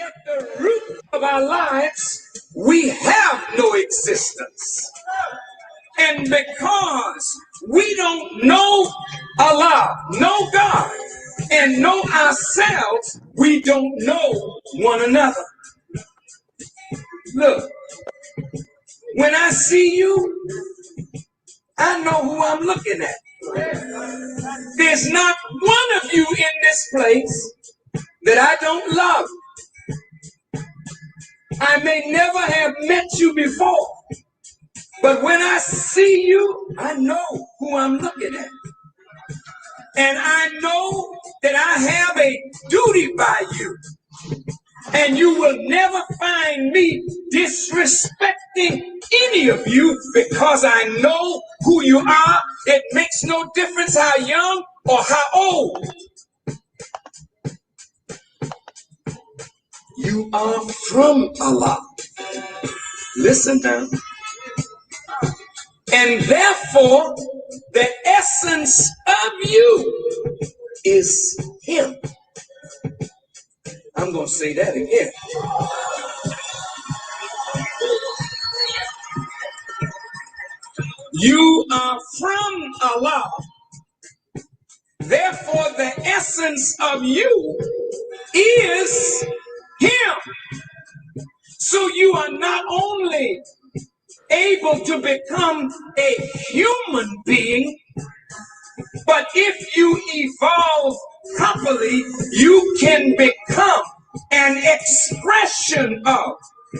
at the root of our lives, we have no existence. And because we don't know Allah, know God, and know ourselves, we don't know one another. Look, when I see you, I know who I'm looking at. There's not one of you in this place that I don't love. I may never have met you before, but when I see you, I know who I'm looking at. And I know that I have a duty by you. And you will never find me disrespecting any of you because I know who you are. It makes no difference how young or how old. You are from Allah. Listen now. And therefore, the essence of you is Him. I'm going to say that again. You are from Allah. Therefore, the essence of you is Him. So you are not only able to become a human being, but if you evolve properly, you can become an expression of,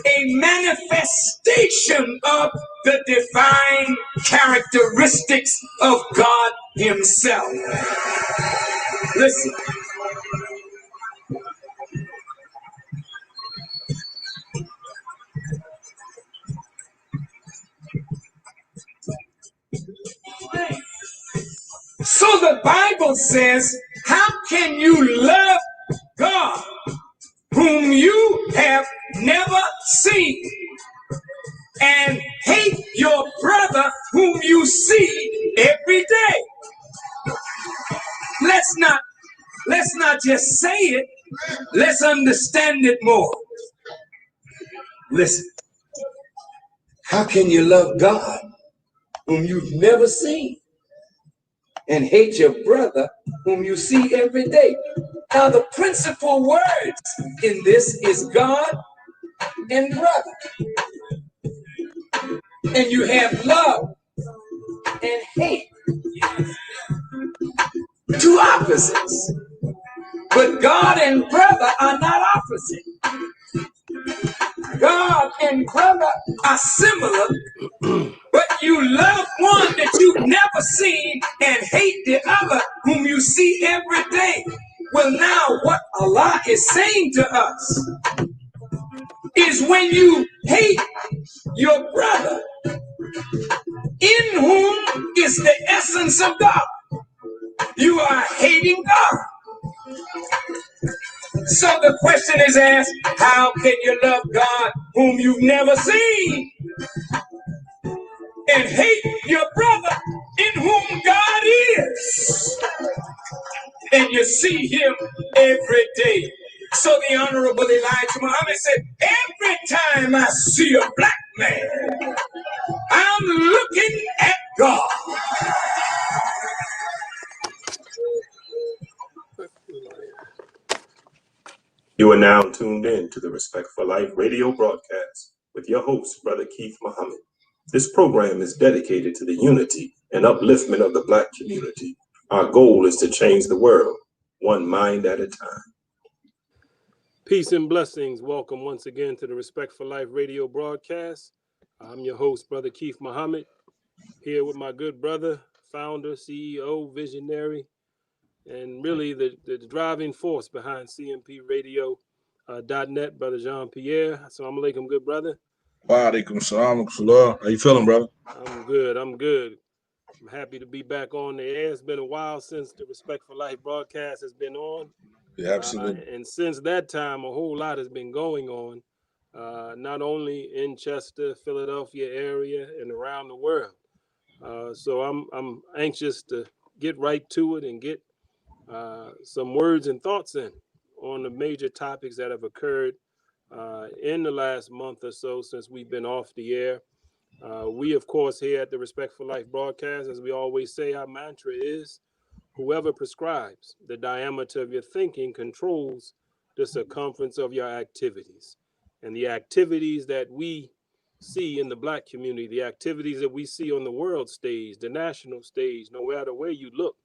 a manifestation of the divine characteristics of God Himself. Listen. So the Bible says, how can you love God whom you have never seen and hate your brother whom you see every day? Let's not just say it. Let's understand it more. Listen. How can you love God whom you've never seen and hate your brother whom you see every day? Now, the principal words in this is God and brother. And you have love and hate. Two opposites. But God and brother are not opposite. God and brother are similar, but you love one that you've never seen and hate the other whom you see every day. Well, now what Allah is saying to us is when you hate your brother, in whom is the essence of God, you are hating God. So the question is asked, how can you love God whom you've never seen and hate your brother in whom God is? And you see Him every day. So the Honorable Elijah Muhammad said, every time I see a black man, I'm looking at God. You are now tuned in to the Respect for Life radio broadcast with your host, Brother Keith Muhammad. This program is dedicated to the unity and upliftment of the Black community. Our goal is to change the world, one mind at a time. Peace and blessings. Welcome once again to the Respect for Life radio broadcast. I'm your host, Brother Keith Muhammad, here with my good brother, founder, CEO, visionary, and really the driving force behind CMPRadio.net, Brother Jean-Pierre. Assalamu alaikum, good brother. Wa alaikum salam. How you feeling, brother? I'm good. I'm happy to be back on the air. It's been a while since the Respect for Life broadcast has been on. Yeah, absolutely. And since that time, a whole lot has been going on, not only in Chester, Philadelphia area, and around the world. So I'm anxious to get right to it and get some words and thoughts in on the major topics that have occurred in the last month or so since we've been off the air. We, of course, here at the Respect for Life broadcast, as we always say, our mantra is, whoever prescribes the diameter of your thinking controls the circumference of your activities. And the activities that we see in the Black community, the activities that we see on the world stage, the national stage, no matter where you look,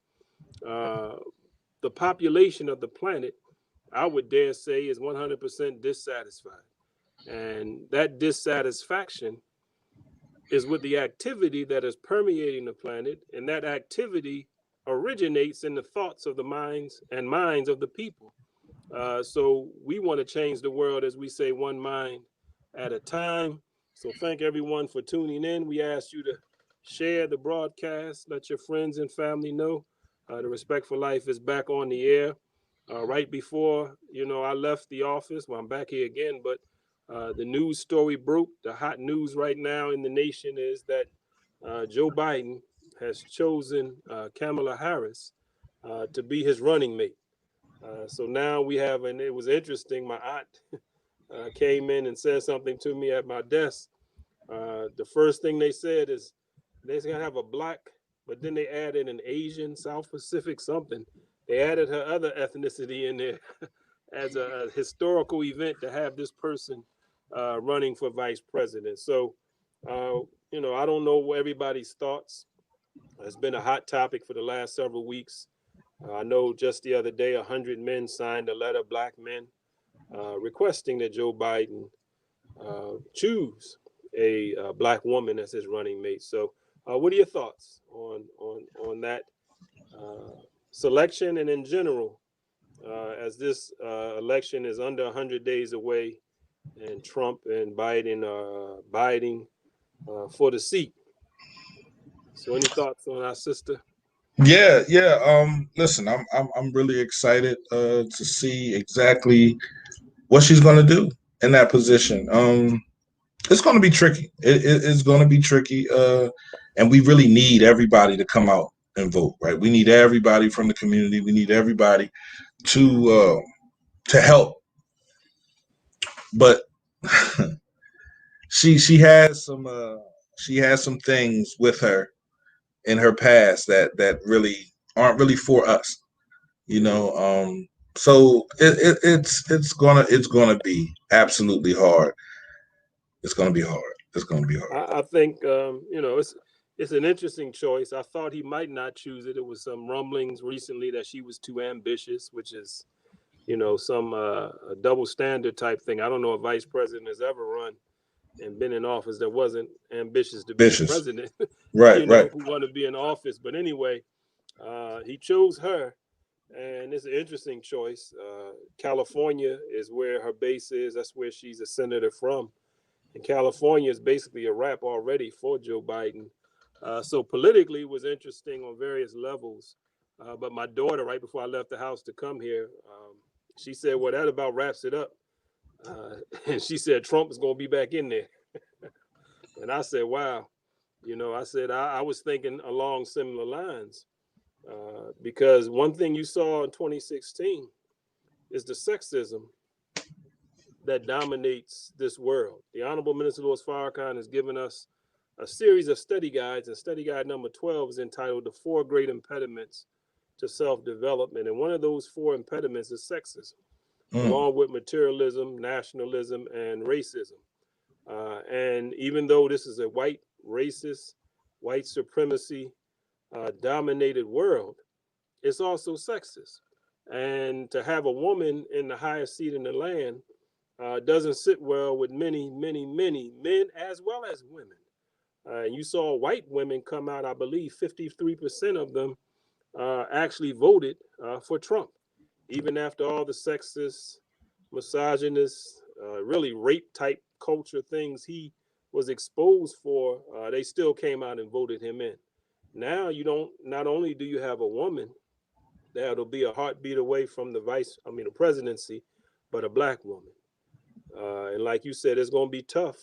the population of the planet, I would dare say, is 100% dissatisfied. And that dissatisfaction is with the activity that is permeating the planet, and that activity originates in the thoughts of the minds of the people. So we want to change the world, as we say, one mind at a time. So thank everyone for tuning in. We ask you to share the broadcast, let your friends and family know. The Respect for Life is back on the air. Right before, I left the office, well, I'm back here again, but the news story broke. The hot news right now in the nation is that Joe Biden has chosen Kamala Harris to be his running mate. So now we have, and it was interesting, my aunt came in and said something to me at my desk. The first thing they said is they're going to have a Black, but then they added an Asian, South Pacific something. They added her other ethnicity in there as a historical event to have this person running for vice president. So, I don't know everybody's thoughts. It's been a hot topic for the last several weeks. I know just the other day, 100 men signed a letter, Black men, requesting that Joe Biden choose a Black woman as his running mate. So, what are your thoughts on that selection, and in general, as this election is under 100 days away, and Trump and Biden are biting for the seat? So, any thoughts on our sister? Yeah. Listen, I'm really excited to see exactly what she's gonna do in that position. It's gonna be tricky. It's gonna be tricky. And we really need everybody to come out and vote, right? We need everybody from the community. We need everybody to help. But she has some things with her in her past that really aren't really for us, so it's gonna be absolutely hard. It's gonna be hard. I think it's an interesting choice. I thought he might not choose it. There was some rumblings recently that she was too ambitious, which is some a double standard type thing. I don't know if vice president has ever run and been in office that wasn't ambitious to be the president. Right. Who want to be in office. But anyway, he chose her, and it's an interesting choice. California is where her base is. That's where she's a senator from. And California is basically a wrap already for Joe Biden. So politically, it was interesting on various levels. But my daughter, right before I left the house to come here, she said, well, that about wraps it up. And she said, Trump is going to be back in there. And I said, wow. I said, I was thinking along similar lines. Because one thing you saw in 2016 is the sexism that dominates this world. The Honorable Minister Louis Farrakhan has given us a series of study guides, and study guide number 12 is entitled The 4 Great Impediments to Self-Development. And one of those 4 impediments is sexism, along with materialism, nationalism, and racism. And even though this is a white, racist, white supremacy dominated world, it's also sexist. And to have a woman in the highest seat in the land doesn't sit well with many, many, many men as well as women. You saw white women come out, I believe 53% of them actually voted for Trump, even after all the sexist, misogynist, really rape type culture things he was exposed for, they still came out and voted him in. Now not only do you have a woman that'll be a heartbeat away from the presidency, but a Black woman. And like you said, it's going to be tough.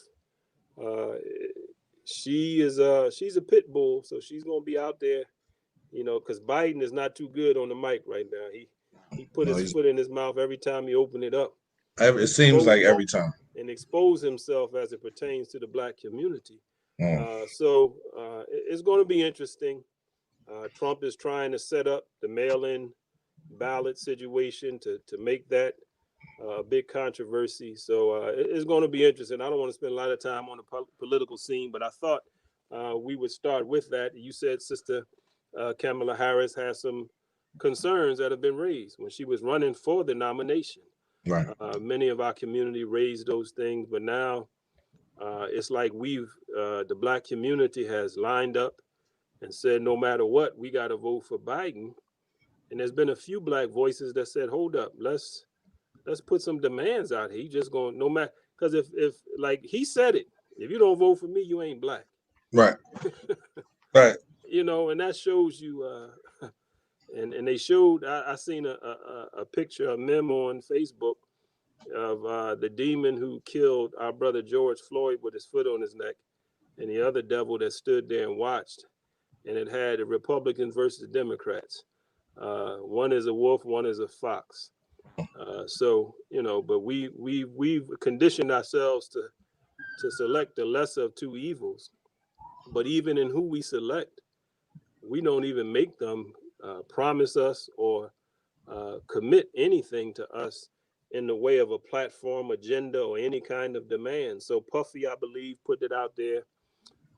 She's a pit bull, so she's going to be out there, because Biden is not too good on the mic right now. He put his foot in his mouth every time he opened it up. It seems like every time. And expose himself as it pertains to the black community. So it's going to be interesting. Trump is trying to set up the mail-in ballot situation to make that a big controversy. So it's going to be interesting. I don't want to spend a lot of time on the political scene, but I thought we would start with that. You said Sister Kamala Harris has some concerns that have been raised when she was running for the nomination. Right. Many of our community raised those things, but now it's like the black community has lined up and said, no matter what, we got to vote for Biden. And there's been a few black voices that said, hold up, let's put some demands out here. He just going, no matter, because if like he said it, if you don't vote for me, you ain't black. Right. Right. You know, and that shows you, and they showed, I seen a picture, a meme on Facebook of the demon who killed our brother George Floyd with his foot on his neck, and the other devil that stood there and watched. And it had the Republicans versus Democrats. One is a wolf, one is a fox. So, you know, but we've conditioned ourselves to select the lesser of two evils. But even in who we select, we don't even make them promise us or commit anything to us in the way of a platform agenda or any kind of demand. So Puffy, I believe, put it out there.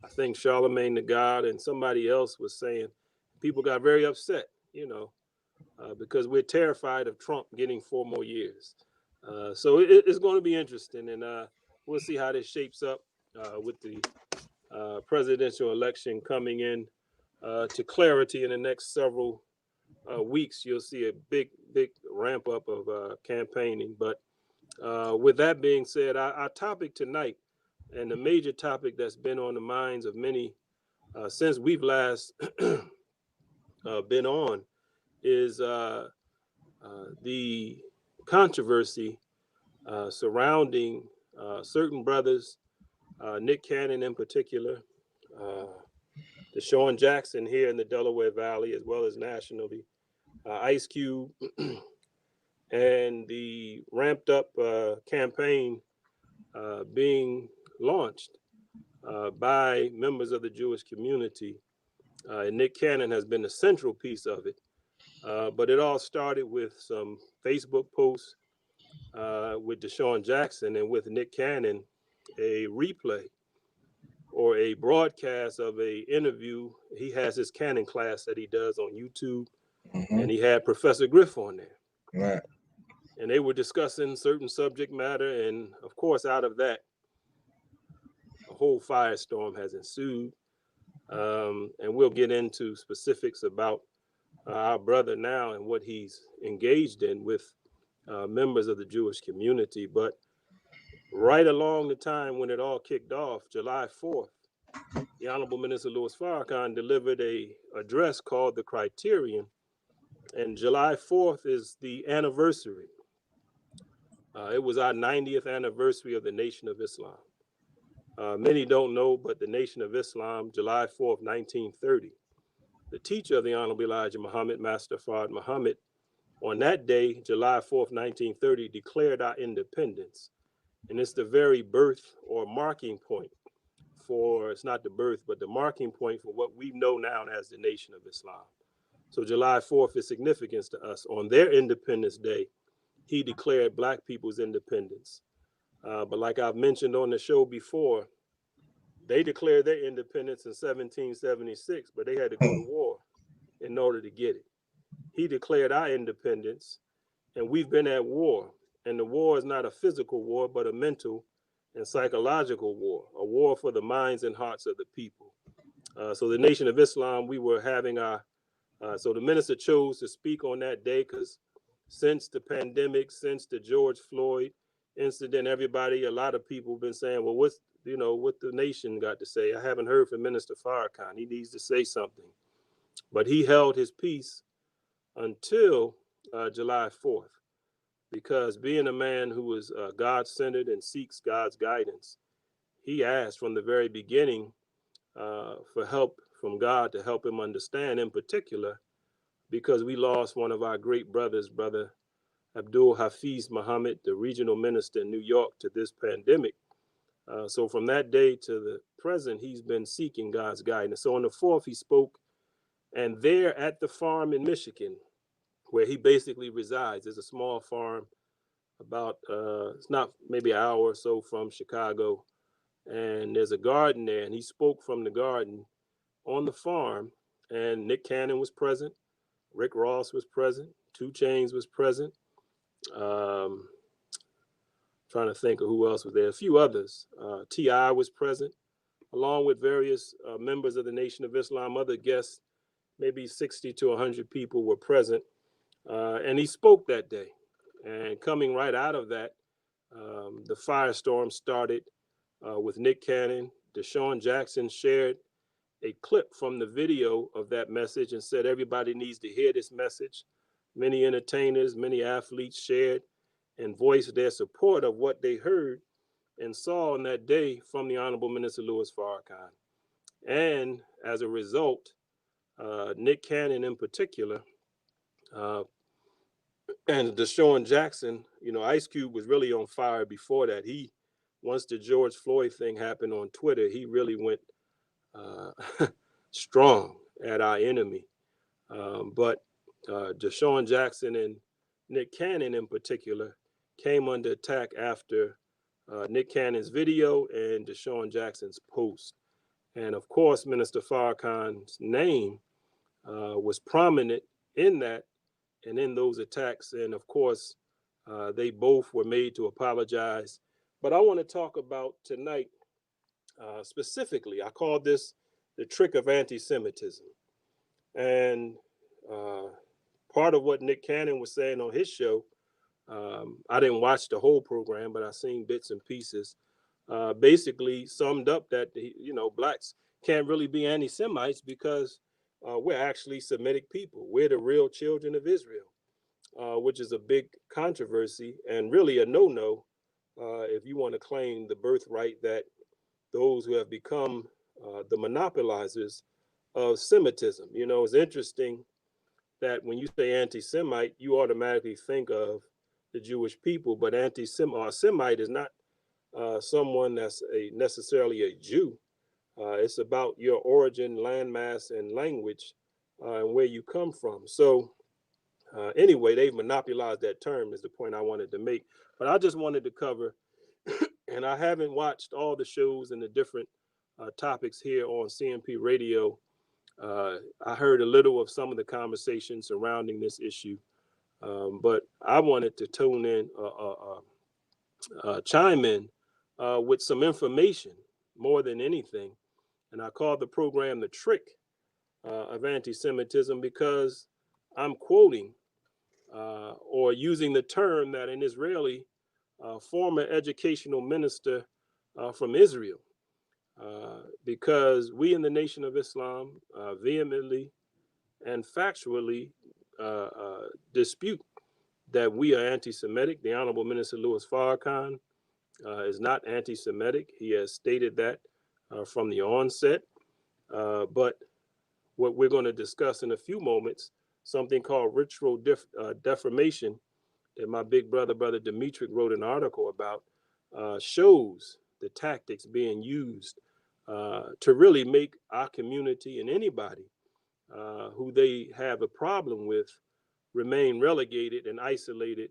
I think Charlemagne the God and somebody else was saying people got very upset, you know, because we're terrified of Trump getting 4 more years. So it's going to be interesting, and we'll see how this shapes up with the presidential election coming in to clarity in the next several weeks. You'll see a big ramp up of campaigning. But with that being said, our topic tonight, and the major topic that's been on the minds of many since we've last been on, is the controversy surrounding certain brothers, Nick Cannon in particular, Deshaun Jackson here in the Delaware Valley, as well as nationally, Ice Cube, and the ramped up campaign being launched by members of the Jewish community. And Nick Cannon has been a central piece of it. But it all started with some Facebook posts with Deshaun Jackson, and with Nick Cannon, a replay or a broadcast of a interview. He has his Cannon class that he does on YouTube, and he had Professor Griff on there. Right. And they were discussing certain subject matter, and of course, out of that, a whole firestorm has ensued. And we'll get into specifics about our brother now and what he's engaged in with members of the Jewish community. But right along the time when it all kicked off, July 4th, the Honorable Minister Louis Farrakhan delivered a address called The Criterion, and July 4th is the anniversary. It was our 90th anniversary of the Nation of Islam. Many don't know, but the Nation of Islam, July 4th, 1930, the teacher of the Honorable Elijah Muhammad, Master Fard Muhammad, on that day, July 4th, 1930, declared our independence. And it's the very birth or marking point for, it's not the birth, but the marking point for what we know now as the Nation of Islam. So July 4th is significance to us. On their Independence Day, he declared Black people's independence. But like I've mentioned on the show before, they declared their independence in 1776, but they had to go to war in order to get it. He declared our independence, and we've been at war. And the war is not a physical war, but a mental and psychological war, a war for the minds and hearts of the people. So the Nation of Islam, we were having our, so the minister chose to speak on that day because since the pandemic, since the George Floyd incident, everybody, a lot of people have been saying, well, what's, you know, what the nation got to say? I haven't heard from Minister Farrakhan. He needs to say something. But he held his peace until July 4th, because being a man who is God-centered and seeks God's guidance, he asked from the very beginning for help from God to help him understand, in particular, because we lost one of our great brothers, Brother Abdul Hafiz Muhammad, the regional minister in New York, to this pandemic. So from that day to the present, he's been seeking God's guidance. So on the 4th, he spoke, and there at the farm in Michigan, where he basically resides, there's a small farm about, it's not maybe an hour or so from Chicago, and there's a garden there, and he spoke from the garden on the farm, and Nick Cannon was present, Rick Ross was present, 2 Chainz was present, trying to think of who else was there, a few others. T.I. was present, along with various members of the Nation of Islam, other guests, maybe 60 to 100 people were present. And he spoke that day. And coming right out of that, the firestorm started with Nick Cannon. Deshaun Jackson shared a clip from the video of that message and said everybody needs to hear this message. Many entertainers, many athletes shared and voiced their support of what they heard and saw on that day from the Honorable Minister Louis Farrakhan. And as a result, Nick Cannon in particular, and Deshaun Jackson, you know, Ice Cube was really on fire before that. Once the George Floyd thing happened on Twitter, he really went strong at our enemy. But Deshaun Jackson and Nick Cannon in particular came under attack after Nick Cannon's video and Deshaun Jackson's post. And of course, Minister Farrakhan's name was prominent in that and in those attacks. And of course, they both were made to apologize. But I want to talk about tonight specifically, I call this the trick of anti-Semitism. And part of what Nick Cannon was saying on his show, I didn't watch the whole program, but I seen bits and pieces, basically summed up that, you know, blacks can't really be anti-Semites because we're actually Semitic people. We're the real children of Israel, which is a big controversy and really a no-no if you want to claim the birthright that those who have become the monopolizers of Semitism. You know, it's interesting that when you say anti-Semite, you automatically think of the Jewish people, but Semite is not someone that's necessarily a Jew. It's about your origin, landmass, and language, and where you come from. So anyway, they've monopolized that term is the point I wanted to make. But I just wanted to cover, and I haven't watched all the shows and the different topics here on CMP Radio. I heard a little of some of the conversations surrounding this issue, but I wanted to tune in, chime in with some information more than anything. And I called the program The Trick of Anti-Semitism because I'm quoting or using the term that an Israeli former educational minister from Israel, because we in the Nation of Islam vehemently and factually dispute that we are anti-Semitic. The Honorable Minister Louis Farrakhan is not anti-Semitic. He has stated that from the onset. But what we're going to discuss in a few moments, something called ritual deformation that my big brother, Brother Dimitri, wrote an article about, shows the tactics being used to really make our community and anybody who they have a problem with remain relegated and isolated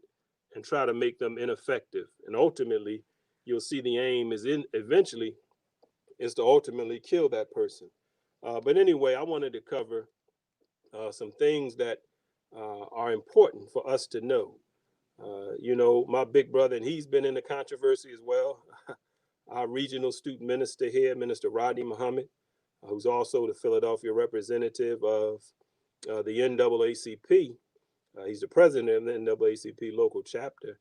and try to make them ineffective. And ultimately, you'll see the aim is eventually is to ultimately kill that person. But anyway, I wanted to cover some things that are important for us to know. You know, my big brother, and he's been in the controversy as well, our regional student minister here, Minister Rodney Muhammad, who's also the Philadelphia representative of the NAACP. He's the president of the NAACP local chapter.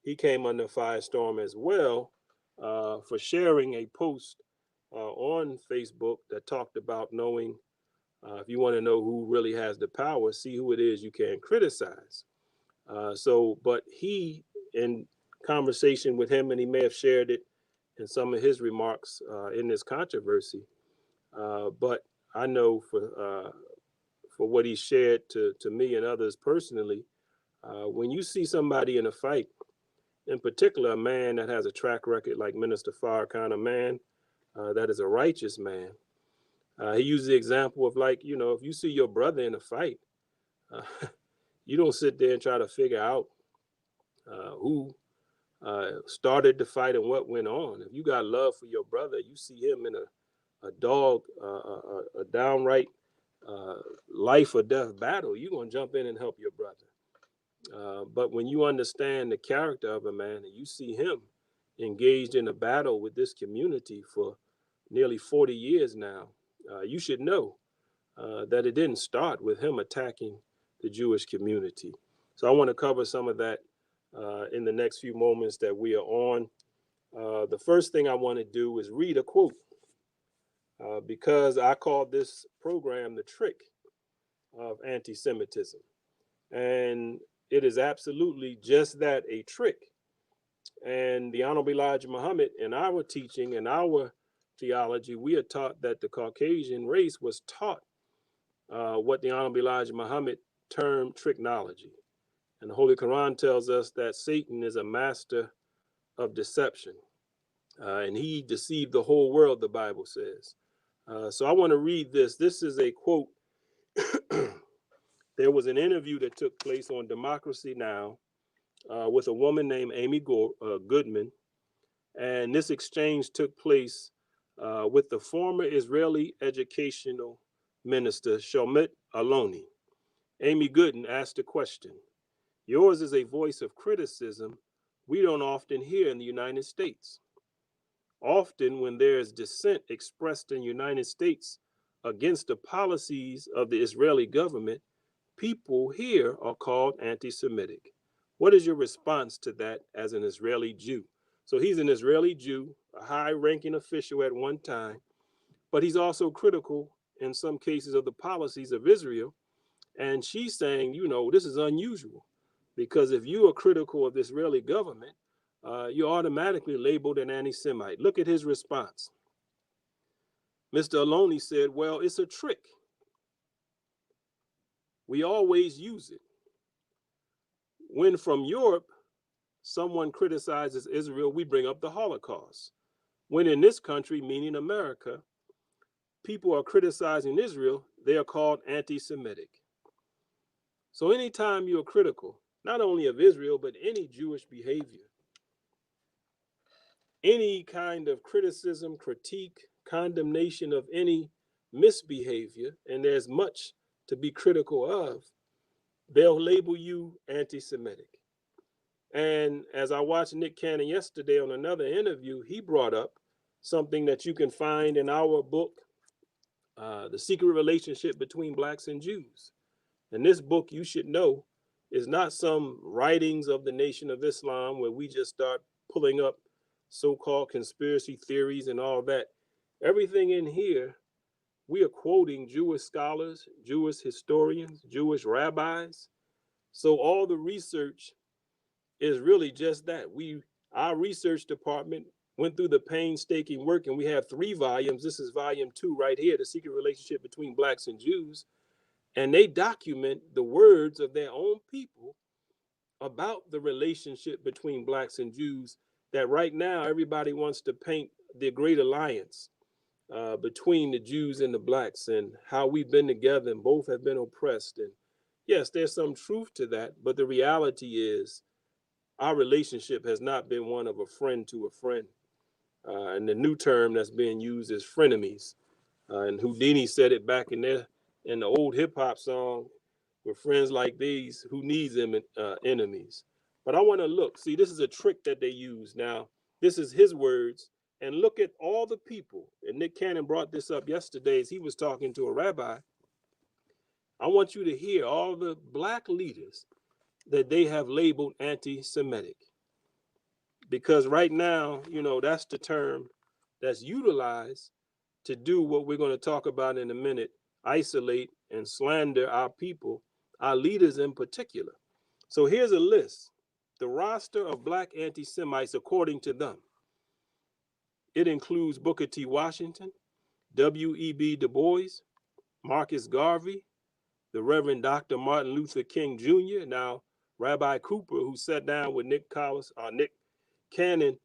He came under firestorm as well for sharing a post on Facebook that talked about knowing, if you want to know who really has the power, see who it is you can criticize. But he, in conversation with him, and he may have shared it in some of his remarks in this controversy, but I know for what he shared to me and others personally, When you see somebody in a fight, in particular, a man that has a track record like Minister Farrakhan, a man that is a righteous man, he uses the example of, like, you know, if you see your brother in a fight, you don't sit there and try to figure out who started the fight and what went on. If you got love for your brother, you see him in a downright life or death battle, you're going to jump in and help your brother. But when you understand the character of a man and you see him engaged in a battle with this community for nearly 40 years now, you should know that it didn't start with him attacking the Jewish community. So I want to cover some of that in the next few moments that we are on. The first thing I want to do is read a quote because I call this program The Trick of Anti-Semitism. And it is absolutely just that, a trick. And the Honorable Elijah Muhammad, in our teaching and our theology, we are taught that the Caucasian race was taught what the Honorable Elijah Muhammad termed tricknology. And the Holy Quran tells us that Satan is a master of deception. And he deceived the whole world, the Bible says. So I want to read this. This is a quote. There was an interview that took place on Democracy Now! With a woman named Amy Goodman. And this exchange took place with the former Israeli educational minister, Shlomo Aloni. Amy Goodman asked a question. Yours is a voice of criticism we don't often hear in the United States. Often when there is dissent expressed in the United States against the policies of the Israeli government, people here are called anti-Semitic. What is your response to that as an Israeli Jew? So he's an Israeli Jew, a high-ranking official at one time, but he's also critical in some cases of the policies of Israel. And she's saying, you know, this is unusual because if you are critical of the Israeli government, you're automatically labeled an anti-Semite. Look at his response. Mr. Aloni said, well, it's a trick. We always use it. When from Europe, someone criticizes Israel, we bring up the Holocaust. When in this country, meaning America, people are criticizing Israel, they are called anti-Semitic. So anytime you're critical, not only of Israel, but any Jewish behavior, any kind of criticism, critique, condemnation of any misbehavior, and there's much to be critical of, they'll label you anti-Semitic. And as I watched Nick Cannon yesterday on another interview, he brought up something that you can find in our book, The Secret Relationship Between Blacks and Jews. And this book, you should know, is not some writings of the Nation of Islam where we just start pulling up so-called conspiracy theories and all that. Everything in here, we are quoting Jewish scholars, Jewish historians, Jewish rabbis. So all the research is really just that. Our research department went through the painstaking work, and we have 3 volumes. This is volume 2 right here, The Secret Relationship Between Blacks and Jews. And they document the words of their own people about the relationship between blacks and Jews, that right now everybody wants to paint the great alliance between the Jews and the blacks and how we've been together and both have been oppressed. And yes, there's some truth to that, but the reality is our relationship has not been one of a friend to a friend. And the new term that's being used is frenemies. And Houdini said it back in the old hip hop song, with friends like these, who needs them enemies. But I want to look, see, this is a trick that they use. Now, this is his words, and look at all the people. And Nick Cannon brought this up yesterday as he was talking to a rabbi. I want you to hear all the black leaders that they have labeled anti-Semitic. Because right now, you know, that's the term that's utilized to do what we're going to talk about in a minute, isolate and slander our people, our leaders in particular. So here's a list, the roster of black anti-Semites according to them. It includes Booker T. Washington, W.E.B. Du Bois, Marcus Garvey, the Reverend Dr. Martin Luther King Jr. Now, Rabbi Cooper, who sat down with Nick Cannon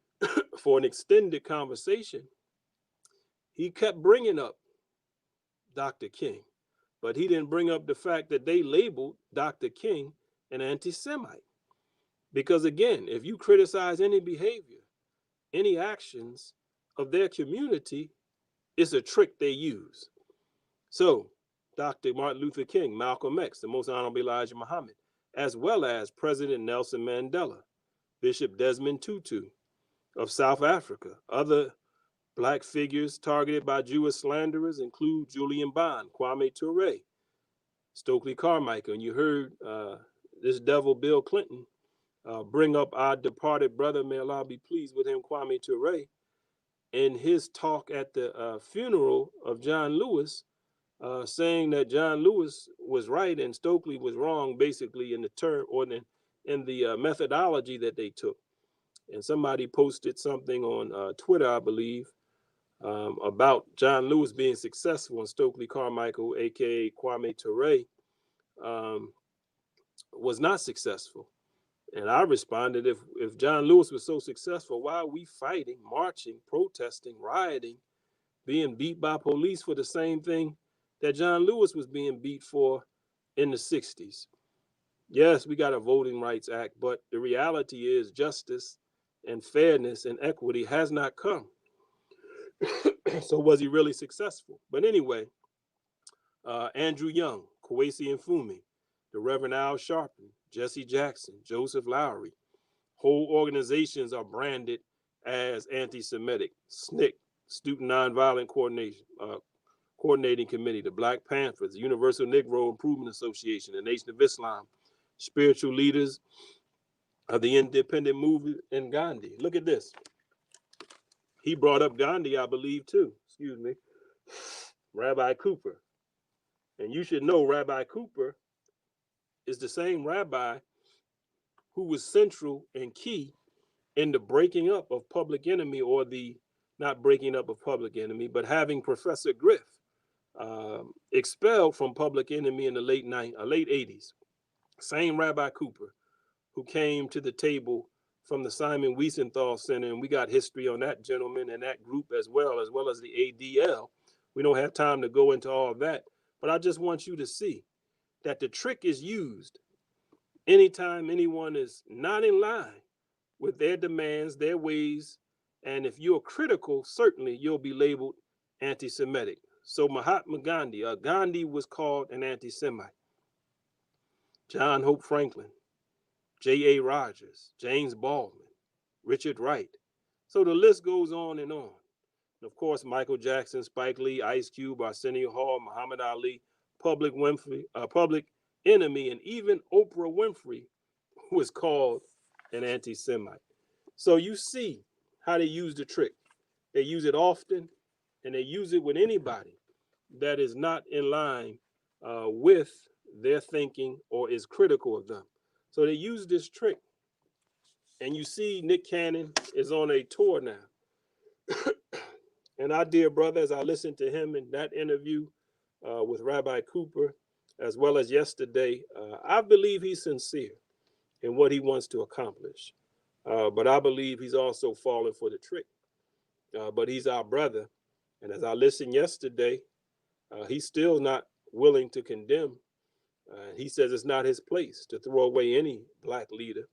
for an extended conversation, he kept bringing up Dr. King, but he didn't bring up the fact that they labeled Dr. King an anti-Semite. Because again, if you criticize any behavior, any actions of their community, it's a trick they use. So Dr. Martin Luther King, Malcolm X, the Most Honorable Elijah Muhammad, as well as President Nelson Mandela, Bishop Desmond Tutu of South Africa. Other Black figures targeted by Jewish slanderers include Julian Bond, Kwame Ture, Stokely Carmichael. And you heard this devil Bill Clinton bring up our departed brother, may Allah be pleased with him, Kwame Ture, in his talk at the funeral of John Lewis, saying that John Lewis was right and Stokely was wrong, basically in the term or in the methodology that they took. And somebody posted something on Twitter, I believe, about John Lewis being successful and Stokely Carmichael, aka Kwame Ture, was not successful. And I responded, if John Lewis was so successful, why are we fighting, marching, protesting, rioting, being beat by police for the same thing that John Lewis was being beat for in the 60s? Yes, we got a Voting Rights Act, but the reality is justice and fairness and equity has not come. So was he really successful? But anyway, Andrew Young, Kwesi Mfume, the Reverend Al Sharpton, Jesse Jackson, Joseph Lowry, whole organizations are branded as anti-Semitic. SNCC, Student Nonviolent Coordinating Committee, the Black Panthers, the Universal Negro Improvement Association, the Nation of Islam, spiritual leaders of the independent movement, and Gandhi. Look at this. He brought up Gandhi, I believe, too. Excuse me. Rabbi Cooper. And you should know Rabbi Cooper is the same rabbi who was central and key in the breaking up of Public Enemy, or the not breaking up of Public Enemy, but having Professor Griff expelled from Public Enemy in the late 80s. Same Rabbi Cooper who came to the table from the Simon Wiesenthal Center, and we got history on that gentleman and that group as well as the ADL. We don't have time to go into all of that, but I just want you to see that the trick is used anytime anyone is not in line with their demands, their ways, and if you're critical, certainly you'll be labeled anti-Semitic. So Mahatma Gandhi, Gandhi was called an anti-Semite. John Hope Franklin, J.A. Rogers, James Baldwin, Richard Wright. So the list goes on and on. And of course, Michael Jackson, Spike Lee, Ice Cube, Arsenio Hall, Muhammad Ali, Public Enemy, and even Oprah Winfrey was called an anti-Semite. So you see how they use the trick. They use it often, and they use it with anybody that is not in line with their thinking or is critical of them. So they use this trick. And you see Nick Cannon is on a tour now. And our dear brother, as I listened to him in that interview with Rabbi Cooper, as well as yesterday, I believe he's sincere in what he wants to accomplish. But I believe he's also falling for the trick. But he's our brother. And as I listened yesterday, he's still not willing to condemn. He says it's not his place to throw away any Black leader.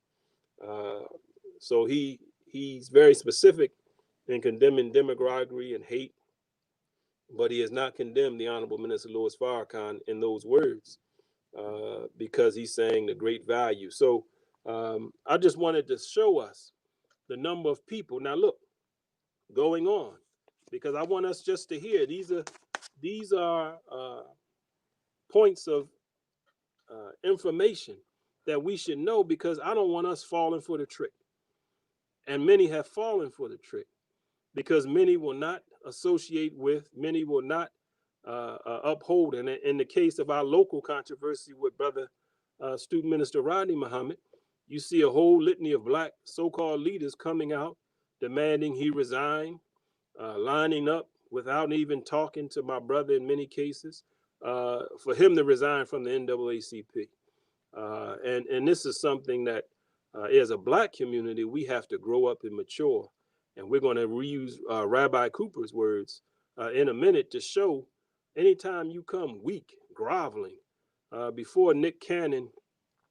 So he's very specific in condemning demagoguery and hate, but he has not condemned the Honorable Minister Louis Farrakhan in those words because he's saying the great value. So I just wanted to show us the number of people. Now look, going on, because I want us just to hear, these are points of information that we should know, because I don't want us falling for the trick. And many have fallen for the trick because many will not associate with, many will not uphold. And in the case of our local controversy with Brother Student Minister Rodney Muhammad, you see a whole litany of Black so-called leaders coming out, demanding he resign, lining up without even talking to my brother in many cases, for him to resign from the NAACP. And this is something that, as a Black community, we have to grow up and mature. And we're going to reuse Rabbi Cooper's words in a minute to show anytime you come weak, groveling, before Nick Cannon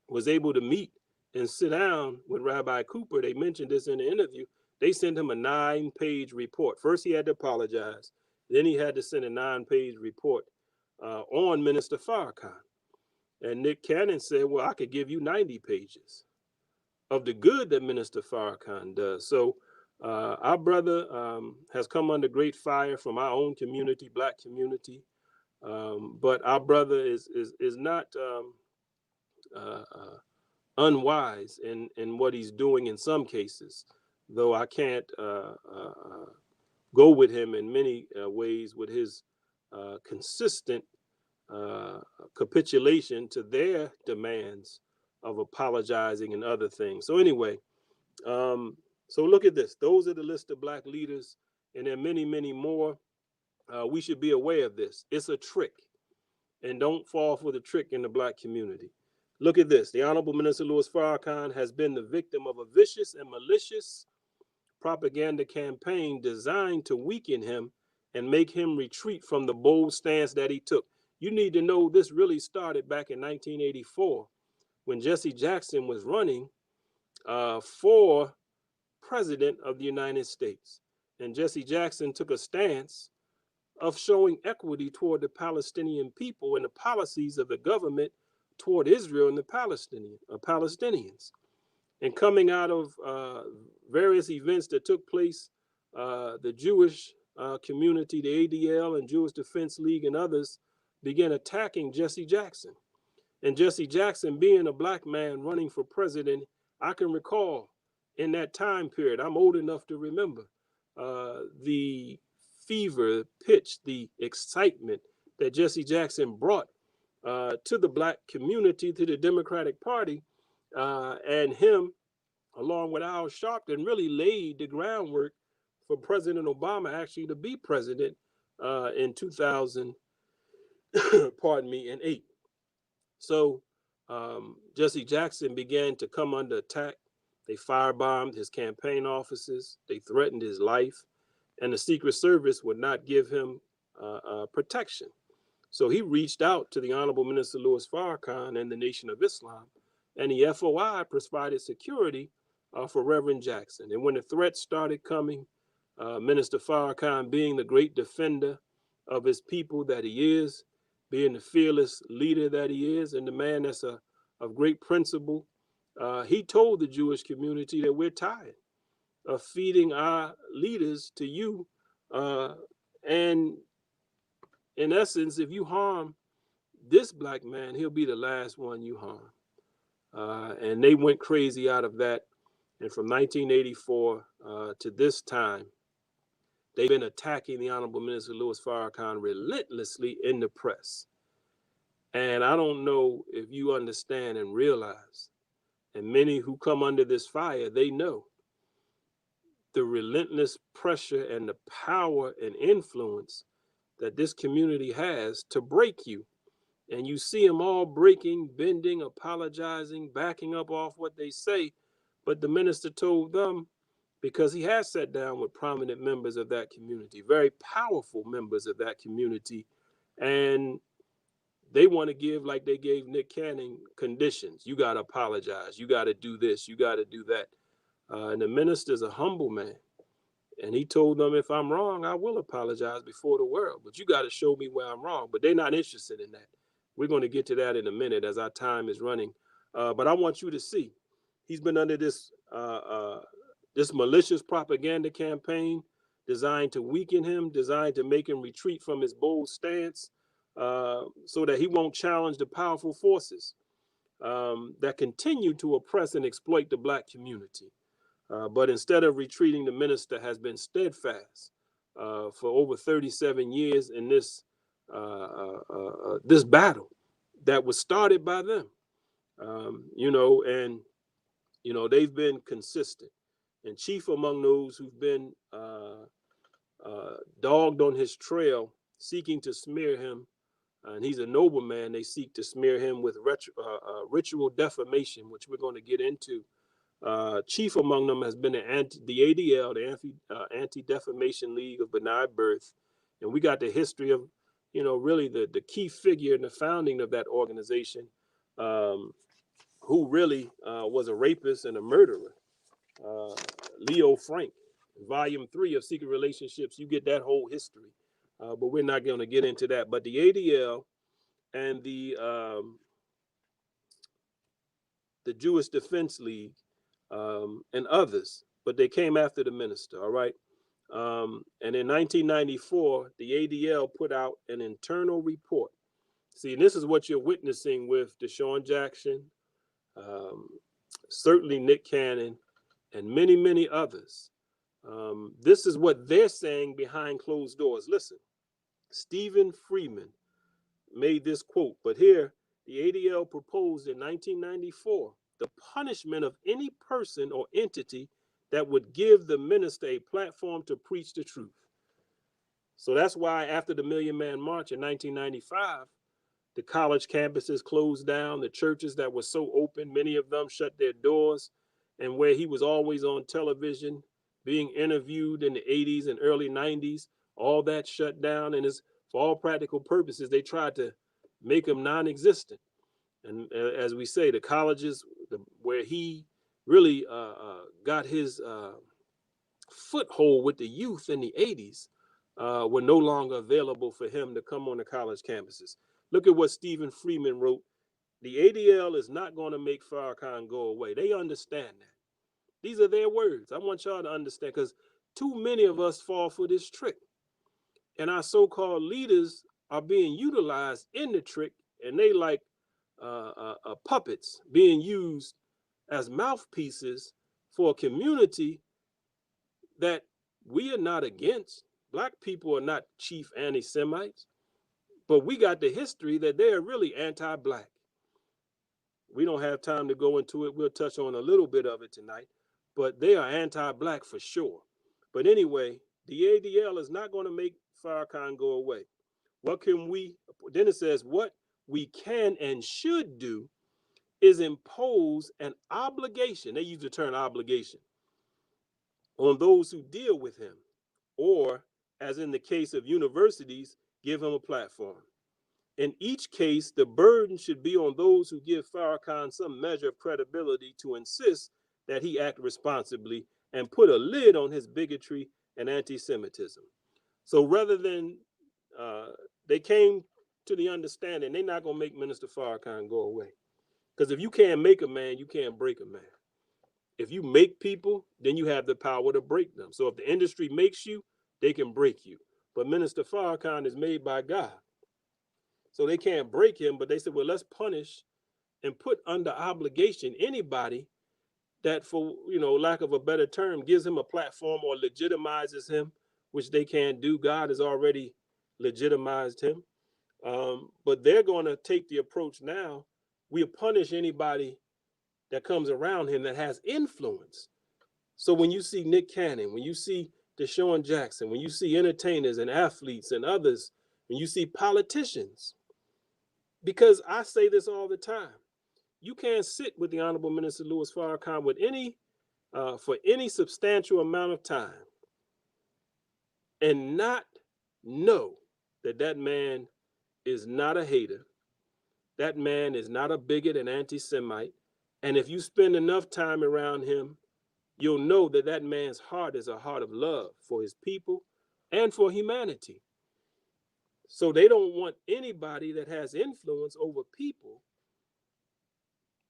was able to meet and sit down with Rabbi Cooper, they mentioned this in the interview, they sent him a 9-page report. First, he had to apologize. Then he had to send a 9-page report on Minister Farrakhan. And Nick Cannon said, well, I could give you 90 pages of the good that Minister Farrakhan does. So our brother has come under great fire from our own community, Black community. But our brother is not unwise in what he's doing in some cases, though I can't go with him in many ways with his consistent capitulation to their demands of apologizing and other things. So anyway, so look at this. Those are the list of Black leaders, and there are many, many more. We should be aware of this. It's a trick, and don't fall for the trick in the Black community. Look at this. The Honorable Minister Louis Farrakhan has been the victim of a vicious and malicious propaganda campaign designed to weaken him and make him retreat from the bold stance that he took. You need to know this really started back in 1984 when Jesse Jackson was running for president of the United States. And Jesse Jackson took a stance of showing equity toward the Palestinian people and the policies of the government toward Israel and the Palestinians. And coming out of various events that took place, the Jewish community, the ADL and Jewish Defense League and others began attacking Jesse Jackson. And Jesse Jackson, being a Black man running for president, I can recall in that time period, I'm old enough to remember the fever pitch, the excitement that Jesse Jackson brought to the Black community, to the Democratic Party, and him, along with Al Sharpton, really laid the groundwork for President Obama actually to be president in 2000, and 8. So Jesse Jackson began to come under attack. They firebombed his campaign offices. They threatened his life, and the Secret Service would not give him protection. So he reached out to the Honorable Minister Louis Farrakhan and the Nation of Islam, and the FOI provided security for Reverend Jackson. And when the threats started coming, Minister Farrakhan, being the great defender of his people that he is, being the fearless leader that he is, and the man that's of great principle, he told the Jewish community that we're tired of feeding our leaders to you. And in essence, if you harm this Black man, he'll be the last one you harm. And they went crazy out of that. And from 1984 to this time, they've been attacking the Honorable Minister Louis Farrakhan relentlessly in the press. And I don't know if you understand and realize, and many who come under this fire, they know the relentless pressure and the power and influence that this community has to break you. And you see them all breaking, bending, apologizing, backing up off what they say. But the minister told them, because he has sat down with prominent members of that community, very powerful members of that community, and they want to give, like they gave Nick Cannon, conditions. You got to apologize. You got to do this. You got to do that. And the minister's a humble man. And he told them, if I'm wrong, I will apologize before the world. But you got to show me where I'm wrong. But they're not interested in that. We're going to get to that in a minute as our time is running. But I want you to see, he's been under this this malicious propaganda campaign designed to weaken him, designed to make him retreat from his bold stance, so that he won't challenge the powerful forces that continue to oppress and exploit the Black community. But instead of retreating, the minister has been steadfast for over 37 years in this this battle that was started by them. They've been consistent. And chief among those who've been dogged on his trail, seeking to smear him, and he's a nobleman. They seek to smear him with ritual defamation, which we're going to get into. Chief among them has been the ADL, the Anti-Defamation League of Benign Birth, and we got the history of, really the key figure in the founding of that organization, who really was a rapist and a murderer, Leo Frank. Volume 3 of Secret Relationships, you get that whole history, but we're not going to get into that. But the ADL and the Jewish Defense League, and others, but they came after the minister, all right? And in 1994, the ADL put out an internal report. See, this is what you're witnessing with Deshaun Jackson, certainly Nick Cannon, and many, many others. This is what they're saying behind closed doors. Listen, Stephen Freeman made this quote, but here the ADL proposed in 1994 the punishment of any person or entity that would give the minister a platform to preach the truth. So that's why after the Million Man March in 1995, the college campuses closed down, the churches that were so open, many of them shut their doors, and where he was always on television, being interviewed in the 80s and early 90s, all that shut down, and for all practical purposes, they tried to make him non-existent. And as we say, the colleges where he really got his foothold with the youth in the 80s were no longer available for him to come on the college campuses. Look at what Stephen Freeman wrote. The ADL is not going to make Farrakhan go away. They understand that. These are their words. I want y'all to understand, because too many of us fall for this trick. And our so-called leaders are being utilized in the trick, and they like puppets being used as mouthpieces for a community that we are not against. Black people are not chief anti-Semites, but we got the history that they are really anti-Black. We don't have time to go into it. We'll touch on a little bit of it tonight, but they are anti-Black for sure. But anyway, the ADL is not going to make Farrakhan go away. What can we, then it says, what we can and should do is impose an obligation, they use the term obligation, on those who deal with him, or, as in the case of universities, give him a platform. In each case, the burden should be on those who give Farrakhan some measure of credibility to insist that he act responsibly and put a lid on his bigotry and anti-Semitism. So rather than, they came to the understanding they're not going to make Minister Farrakhan go away. Because if you can't make a man, you can't break a man. If you make people, then you have the power to break them. So if the industry makes you, they can break you. But Minister Farrakhan is made by God. So they can't break him, but they said, well, let's punish and put under obligation anybody that, for lack of a better term, gives him a platform or legitimizes him, which they can't do. God has already legitimized him. But they're going to take the approach now. We'll punish anybody that comes around him that has influence. So when you see Nick Cannon, when you see Deshaun Jackson, when you see entertainers and athletes and others, when you see politicians, because I say this all the time, you can't sit with the Honorable Minister Louis Farrakhan with for any substantial amount of time and not know that that man is not a hater. That man is not a bigot and anti-Semite. And if you spend enough time around him, you'll know that that man's heart is a heart of love for his people and for humanity. So they don't want anybody that has influence over people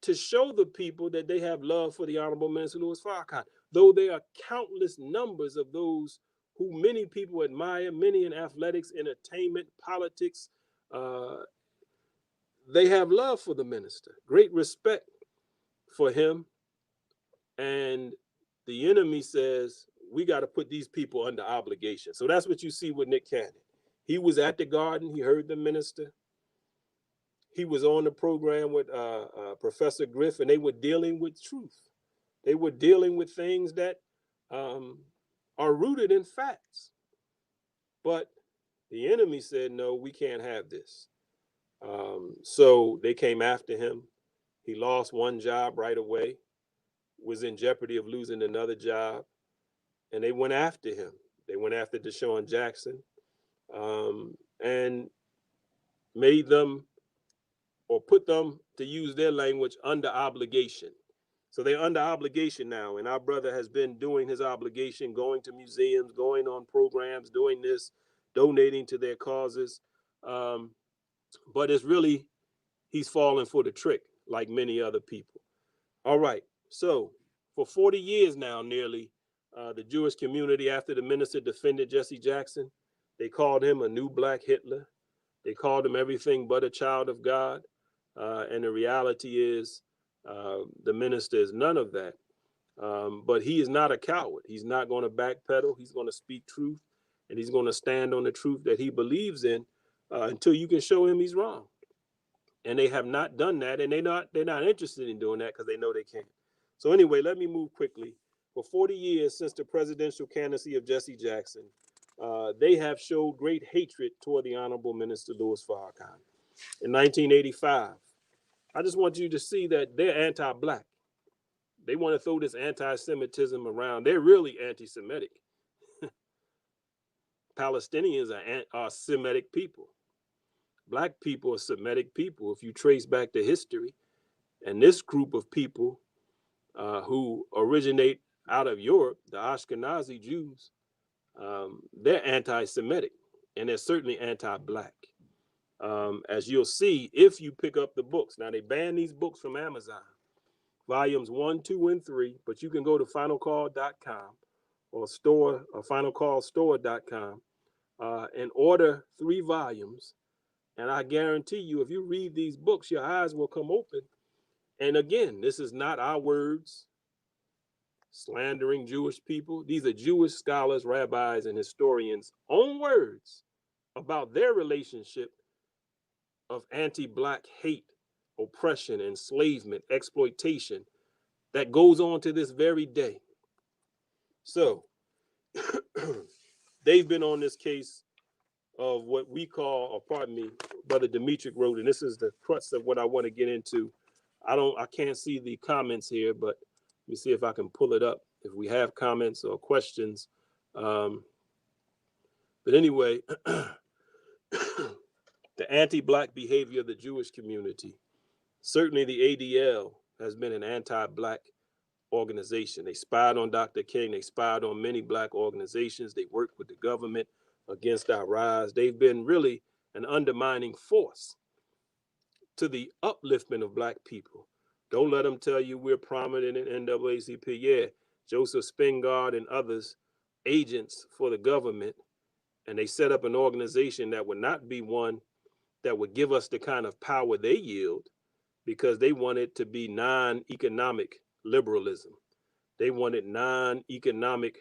to show the people that they have love for the Honorable Minister Louis Farrakhan. Though there are countless numbers of those who many people admire, many in athletics, entertainment, politics, they have love for the minister, great respect for him. And the enemy says, we got to put these people under obligation. So that's what you see with Nick Cannon. He was at the garden. He heard the minister. He was on the program with Professor Griff, and they were dealing with truth. They were dealing with things that are rooted in facts. But the enemy said, no, we can't have this. So they came after him. He lost one job right away, was in jeopardy of losing another job, and they went after him. They went after Deshaun Jackson, and made them, or put them, to use their language, under obligation. So they're under obligation now, and our brother has been doing his obligation, going to museums, going on programs, doing this, donating to their causes. But it's really, he's falling for the trick, like many other people. All right, so for 40 years now, nearly, the Jewish community, after the minister defended Jesse Jackson, they called him a new black Hitler. They called him everything but a child of God. And the reality is, the minister is none of that. But he is not a coward. He's not going to backpedal. He's going to speak truth, and he's going to stand on the truth that he believes in until you can show him he's wrong. And they have not done that, and they're not interested in doing that because they know they can't. So anyway, let me move quickly. For 40 years since the presidential candidacy of Jesse Jackson, they have showed great hatred toward the Honorable Minister Louis Farrakhan. In 1985, I just want you to see that they're anti-black. They want to throw this anti-Semitism around. They're really anti-Semitic. Palestinians are Semitic people. Black people are Semitic people, if you trace back the history. And this group of people who originate out of Europe, the Ashkenazi Jews, they're anti-Semitic, and they're certainly anti-black. As you'll see, if you pick up the books. Now, they banned these books from Amazon, volumes 1, 2, and 3, but you can go to finalcall.com or finalcallstore.com and order 3 volumes. And I guarantee you, if you read these books, your eyes will come open. And again, this is not our words slandering Jewish people. These are Jewish scholars, rabbis, and historians' own words about their relationship of anti-black hate, oppression, enslavement, exploitation that goes on to this very day. So they've been on this case of what we call, or pardon me, Brother Demetric wrote, and this is the crux of what I want to get into. I can't see the comments here, but let me see if I can pull it up, if we have comments or questions. But anyway, the anti-black behavior of the Jewish community. Certainly the ADL has been an anti-black organization. They spied on Dr. King. They spied on many black organizations. They worked with the government against our rise. They've been really an undermining force to the upliftment of black people. Don't let them tell you we're prominent in NAACP. Yeah, Joseph Spingard and others, agents for the government, and they set up an organization that would not be one that would give us the kind of power they yield, because they wanted to be non-economic liberalism. They wanted non-economic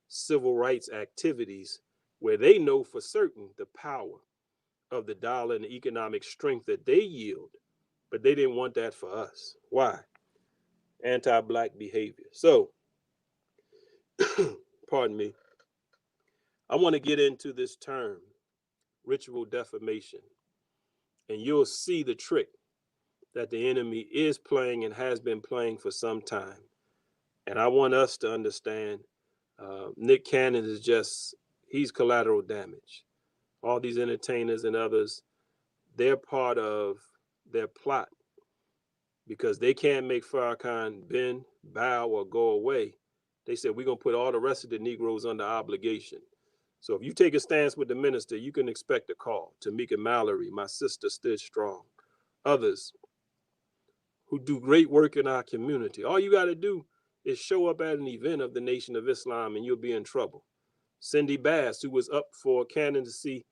civil rights activities where they know for certain the power of the dollar and the economic strength that they yield, but they didn't want that for us. Why? Anti-black behavior. So, pardon me, I want to get into this term, ritual defamation, and you'll see the trick that the enemy is playing and has been playing for some time. And I want us to understand Nick Cannon is he's collateral damage. All these entertainers and others, they're part of their plot, because they can't make Farrakhan bend, bow, or go away. They said, we're going to put all the rest of the Negroes under obligation. So if you take a stance with the minister, you can expect a call. Tamika Mallory, my sister, stood strong. Others who do great work in our community. All you got to do is show up at an event of the Nation of Islam and you'll be in trouble. Cindy Bass, who was up for candidacy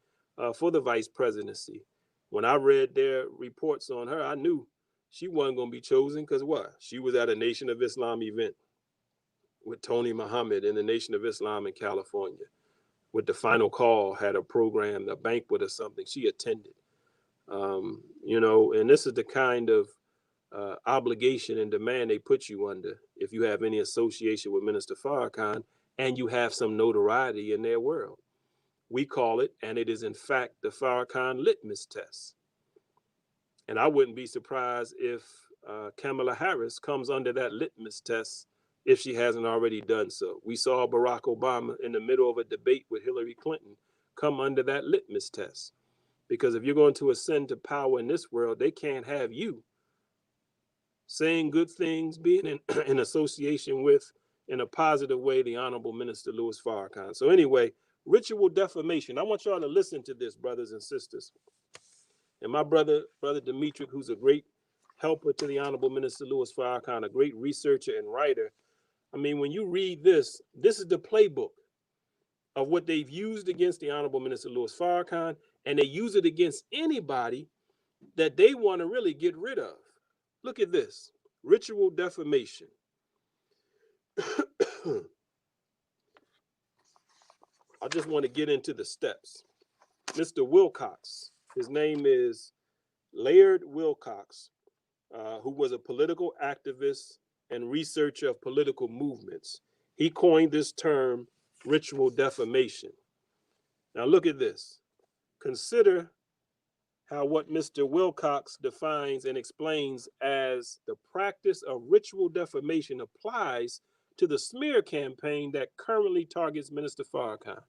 for the vice presidency. When I read their reports on her, I knew she wasn't going to be chosen, because what? She was at a Nation of Islam event with Tony Muhammad in the Nation of Islam in California. With the Final Call, had a program, a banquet or something. She attended. And this is the kind of obligation and demand they put you under if you have any association with Minister Farrakhan and you have some notoriety in their world. We call it, and it is in fact the Farrakhan litmus test. And I wouldn't be surprised if Kamala Harris comes under that litmus test if she hasn't already done so. We saw Barack Obama in the middle of a debate with Hillary Clinton come under that litmus test. Because if you're going to ascend to power in this world, they can't have you saying good things, being in association with, in a positive way, the Honorable Minister Louis Farrakhan. So anyway, ritual defamation. I want y'all to listen to this, brothers and sisters. And my brother Dimitri, who's a great helper to the Honorable Minister Louis Farrakhan, a great researcher and writer. I mean, when you read this, this is the playbook of what they've used against the Honorable Minister Louis Farrakhan, and they use it against anybody that they want to really get rid of. Look at this, ritual defamation. I just want to get into the steps. Mr. Wilcox, his name is Laird Wilcox, who was a political activist and researcher of political movements. He coined this term, ritual defamation. Now look at this. Consider how what Mr. Wilcox defines and explains as the practice of ritual defamation applies to the smear campaign that currently targets Minister Farrakhan.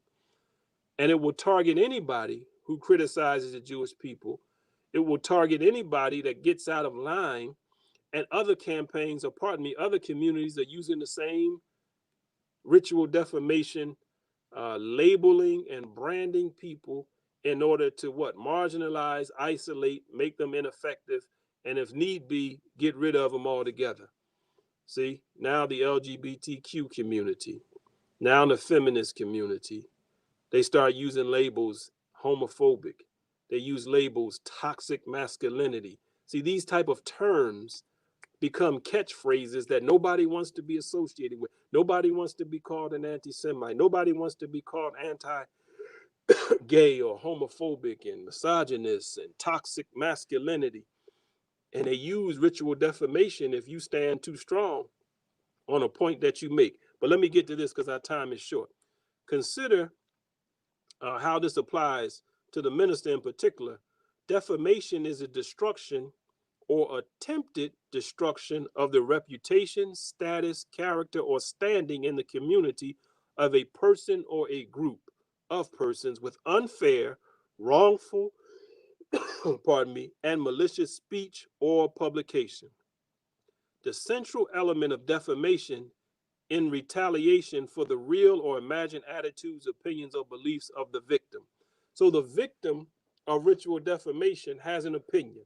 And it will target anybody who criticizes the Jewish people. It will target anybody that gets out of line, and other campaigns, or pardon me, other communities are using the same ritual defamation, labeling and branding people in order to what? Marginalize, isolate, make them ineffective, and if need be, get rid of them altogether. See, now the LGBTQ community, now the feminist community, they start using labels homophobic. They use labels toxic masculinity. See, these type of terms become catchphrases that nobody wants to be associated with. Nobody wants to be called an anti-Semite. Nobody wants to be called anti-gay or homophobic and misogynist and toxic masculinity. And they use ritual defamation if you stand too strong on a point that you make. But let me get to this because our time is short. Consider how this applies to the minister in particular. Defamation is a destruction or attempted destruction of the reputation, status, character, or standing in the community of a person or a group of persons with unfair, wrongful, pardon me, and malicious speech or publication. The central element of defamation in retaliation for the real or imagined attitudes, opinions, or beliefs of the victim. So the victim of ritual defamation has an opinion.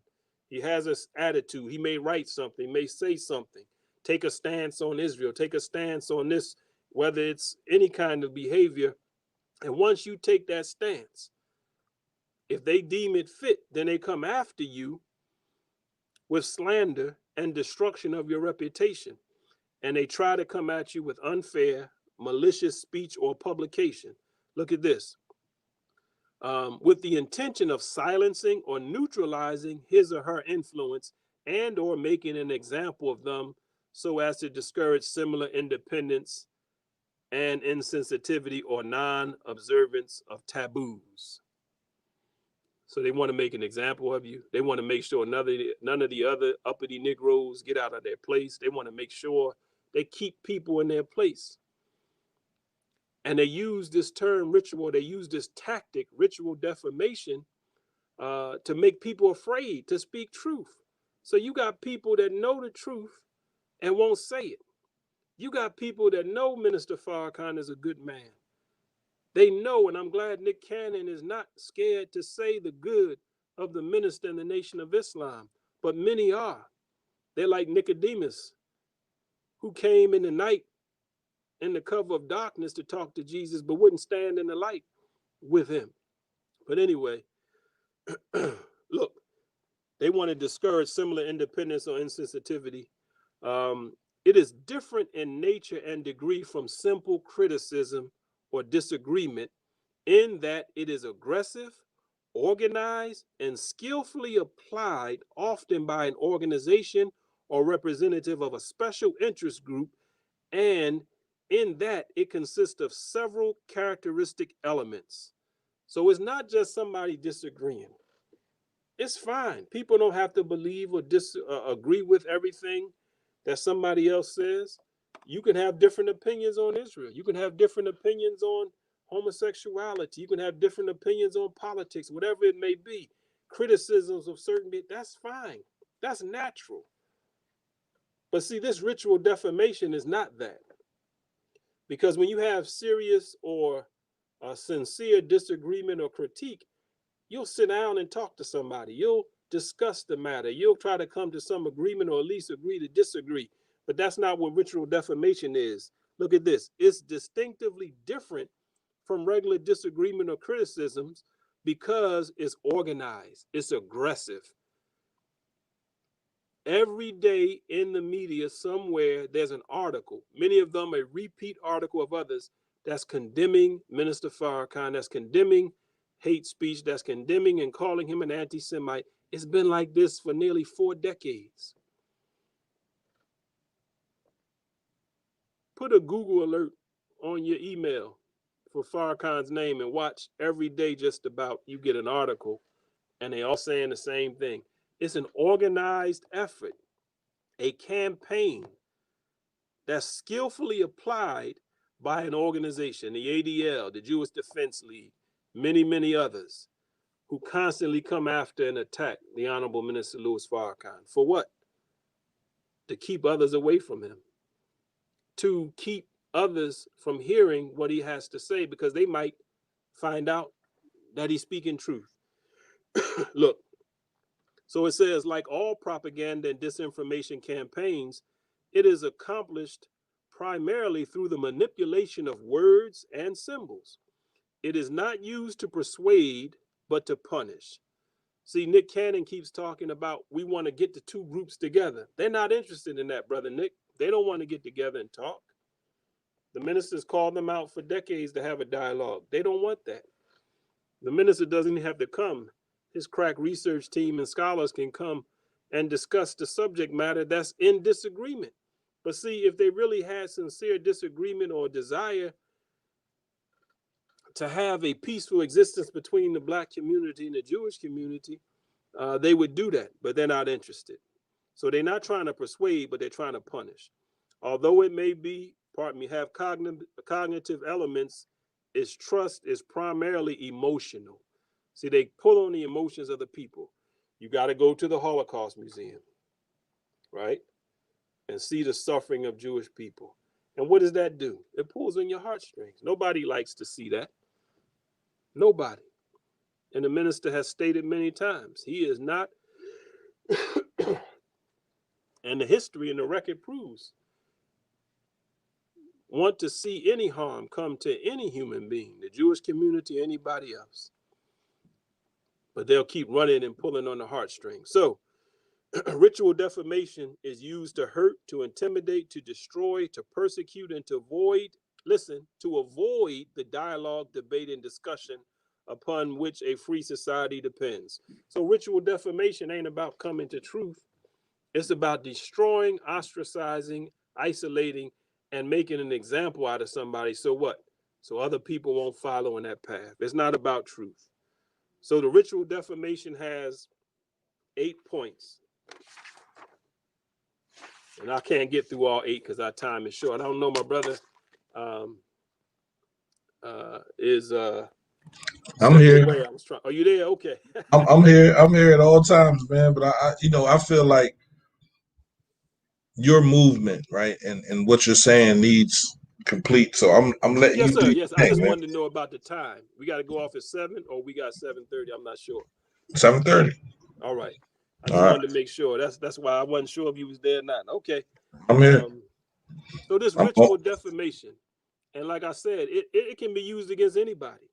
He has an attitude. He may write something, may say something, take a stance on Israel, take a stance on this, whether it's any kind of behavior. And once you take that stance, if they deem it fit, then they come after you with slander and destruction of your reputation. And they try to come at you with unfair, malicious speech or publication. Look at this. With the intention of silencing or neutralizing his or her influence and or making an example of them so as to discourage similar independence and insensitivity or non-observance of taboos. So they want to make an example of you. They want to make sure none of the other uppity Negroes get out of their place. They want to make sure they keep people in their place. And they use this term ritual, they use this tactic, ritual defamation, to make people afraid to speak truth. So you got people that know the truth and won't say it. You got people that know Minister Farrakhan is a good man. They know, and I'm glad Nick Cannon is not scared to say the good of the minister and the Nation of Islam, but many are. They're like Nicodemus, who came in the night in the cover of darkness to talk to Jesus, but wouldn't stand in the light with him. But anyway, look, they want to discourage similar independence or insensitivity. It is different in nature and degree from simple criticism or disagreement in that it is aggressive, organized, and skillfully applied, often by an organization or representative of a special interest group, and in that it consists of several characteristic elements. So it's not just somebody disagreeing. It's fine. People don't have to believe or agree with everything that somebody else says. You can have different opinions on Israel. You can have different opinions on homosexuality. You can have different opinions on politics, whatever it may be. Criticisms of certain people, that's fine. That's natural. But see, this ritual defamation is not that. Because when you have serious or sincere disagreement or critique, you'll sit down and talk to somebody. You'll discuss the matter. You'll try to come to some agreement or at least agree to disagree. But that's not what ritual defamation is. Look at this. It's distinctively different from regular disagreement or criticisms because it's organized. It's aggressive. Every day in the media somewhere, there's an article, many of them a repeat article of others, that's condemning Minister Farrakhan, that's condemning hate speech, that's condemning and calling him an anti-Semite. It's been like this for nearly 4 decades. Put a Google alert on your email for Farrakhan's name and watch every day just about you get an article and they all saying the same thing. It's an organized effort, a campaign that's skillfully applied by an organization, the ADL, the Jewish Defense League, many, many others, who constantly come after and attack the Honorable Minister Louis Farrakhan. For what? To keep others away from him, to keep others from hearing what he has to say because they might find out that he's speaking truth. Look, so it says, like all propaganda and disinformation campaigns, it is accomplished primarily through the manipulation of words and symbols. It is not used to persuade, but to punish. See, Nick Cannon keeps talking about we want to get the two groups together. They're not interested in that, Brother Nick. They don't want to get together and talk. The ministers called them out for decades to have a dialogue. They don't want that. The minister doesn't have to come. His crack research team and scholars can come and discuss the subject matter that's in disagreement. But see, if they really had sincere disagreement or desire to have a peaceful existence between the Black community and the Jewish community, they would do that, but they're not interested. So they're not trying to persuade, but they're trying to punish. Although it may be, have cognitive elements, its trust is primarily emotional. See, they pull on the emotions of the people. You got to go to the Holocaust Museum, right? And see the suffering of Jewish people. And what does that do? It pulls on your heartstrings. Nobody likes to see that. Nobody. And the minister has stated many times, he is not, and the history and the record proves, want to see any harm come to any human being, the Jewish community, anybody else. But they'll keep running and pulling on the heartstrings. So ritual defamation is used to hurt, to intimidate, to destroy, to persecute, and to avoid, to avoid the dialogue, debate, and discussion upon which a free society depends. So ritual defamation ain't about coming to truth. It's about destroying, ostracizing, isolating, and making an example out of somebody. So what? So other people won't follow in that path. It's not about truth. So the ritual defamation has 8 points. And I can't get through all 8 because our time is short. I don't know, my brother I'm here. Are you there? Okay. I'm here. I'm here at all times, man. But I feel like your movement, right, and what you're saying needs complete. So I'm letting you do. Yes, I just wanted to know about the time. We got to go off at 7 or we got 7:30. I'm not sure. 7:30. All right. I just wanted to make sure. That's why I wasn't sure if you was there or not. Okay. I'm here. So this ritual defamation, and like I said, it can be used against anybody.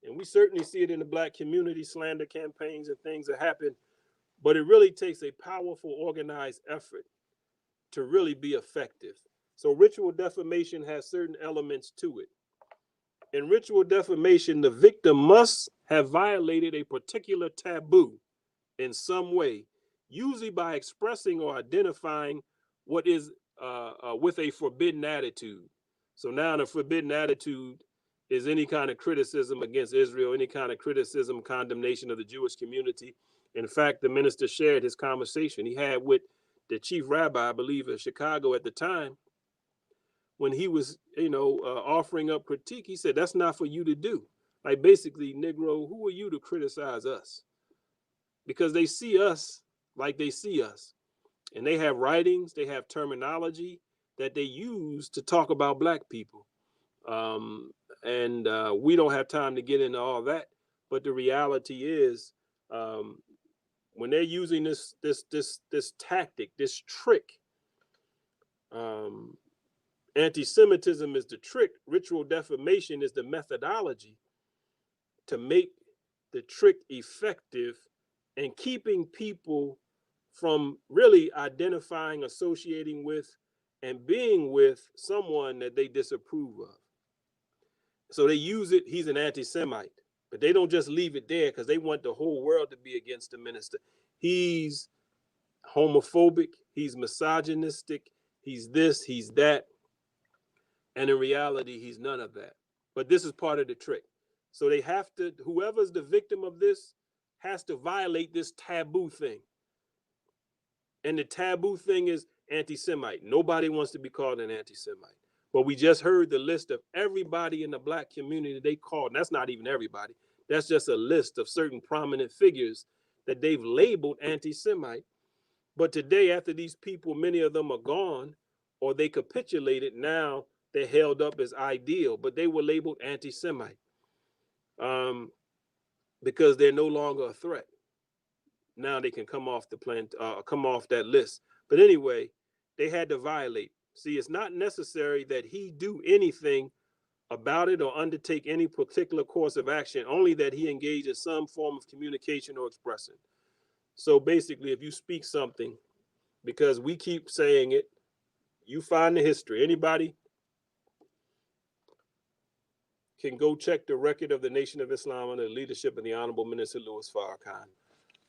And we certainly see it in the Black community, slander campaigns and things that happen. But it really takes a powerful, organized effort to really be effective. So ritual defamation has certain elements to it. In ritual defamation, the victim must have violated a particular taboo in some way, usually by expressing or identifying what is with a forbidden attitude. So now the forbidden attitude is any kind of criticism against Israel, any kind of criticism, condemnation of the Jewish community. In fact, the minister shared his conversation he had with the chief rabbi, I believe, of Chicago at the time, when he was, offering up critique. He said, that's not for you to do. Like, basically, Negro, who are you to criticize us? Because they see us like they see us. And they have writings, they have terminology that they use to talk about black people. And we don't have time to get into all that. But the reality is, when they're using this tactic, this trick, anti-Semitism is the trick, ritual defamation is the methodology to make the trick effective and keeping people from really identifying, associating with, and being with someone that they disapprove of. So they use it, he's an anti-Semite, but they don't just leave it there because they want the whole world to be against the minister. He's homophobic, he's misogynistic, he's this, he's that. And in reality, he's none of that. But this is part of the trick. So they have to, whoever's the victim of this has to violate this taboo thing. And the taboo thing is anti-Semite. Nobody wants to be called an anti-Semite. But we just heard the list of everybody in the black community they called. And that's not even everybody. That's just a list of certain prominent figures that they've labeled anti-Semite. But today, after these people, many of them are gone, or they capitulated, now they're held up as ideal, but they were labeled anti-Semite because they're no longer a threat. Now they can come off the plan, come off that list. But anyway, they had to violate. See, it's not necessary that he do anything about it or undertake any particular course of action, only that he engage in some form of communication or expression. So basically, if you speak something, because we keep saying it, you find the history. Anybody can go check the record of the Nation of Islam under the leadership of the Honorable Minister Louis Farrakhan.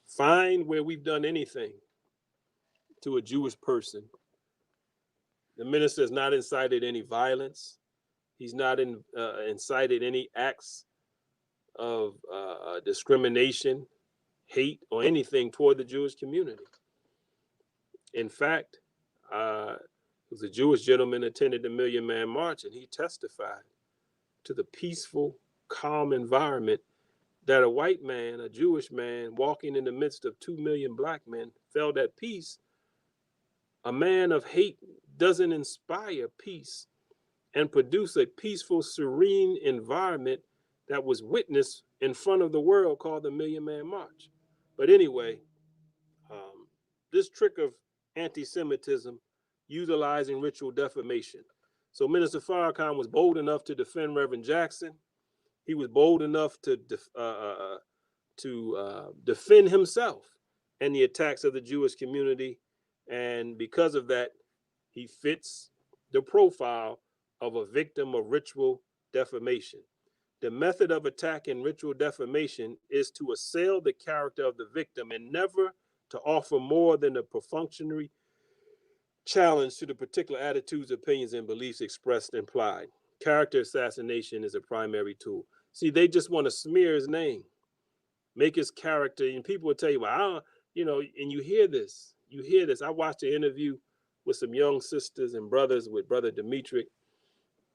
Find where we've done anything to a Jewish person. The minister has not incited any violence. He's not incited any acts of discrimination, hate, or anything toward the Jewish community. In fact, it was a Jewish gentleman attended the Million Man March, and he testified to the peaceful, calm environment that a white man, a Jewish man, walking in the midst of 2 million black men, felt at peace. A man of hate doesn't inspire peace and produce a peaceful, serene environment that was witnessed in front of the world, called the Million Man March. But anyway, this trick of anti-Semitism, utilizing ritual defamation. So Minister Farrakhan was bold enough to defend Reverend Jackson. He was bold enough to defend himself and the attacks of the Jewish community. And because of that, he fits the profile of a victim of ritual defamation. The method of attack in ritual defamation is to assail the character of the victim and never to offer more than a perfunctory challenge to the particular attitudes, opinions, and beliefs expressed and implied. Character assassination is a primary tool. See, they just want to smear his name, make his character, and people will tell you, well, and you hear this. I watched an interview with some young sisters and brothers with Brother Dimitri,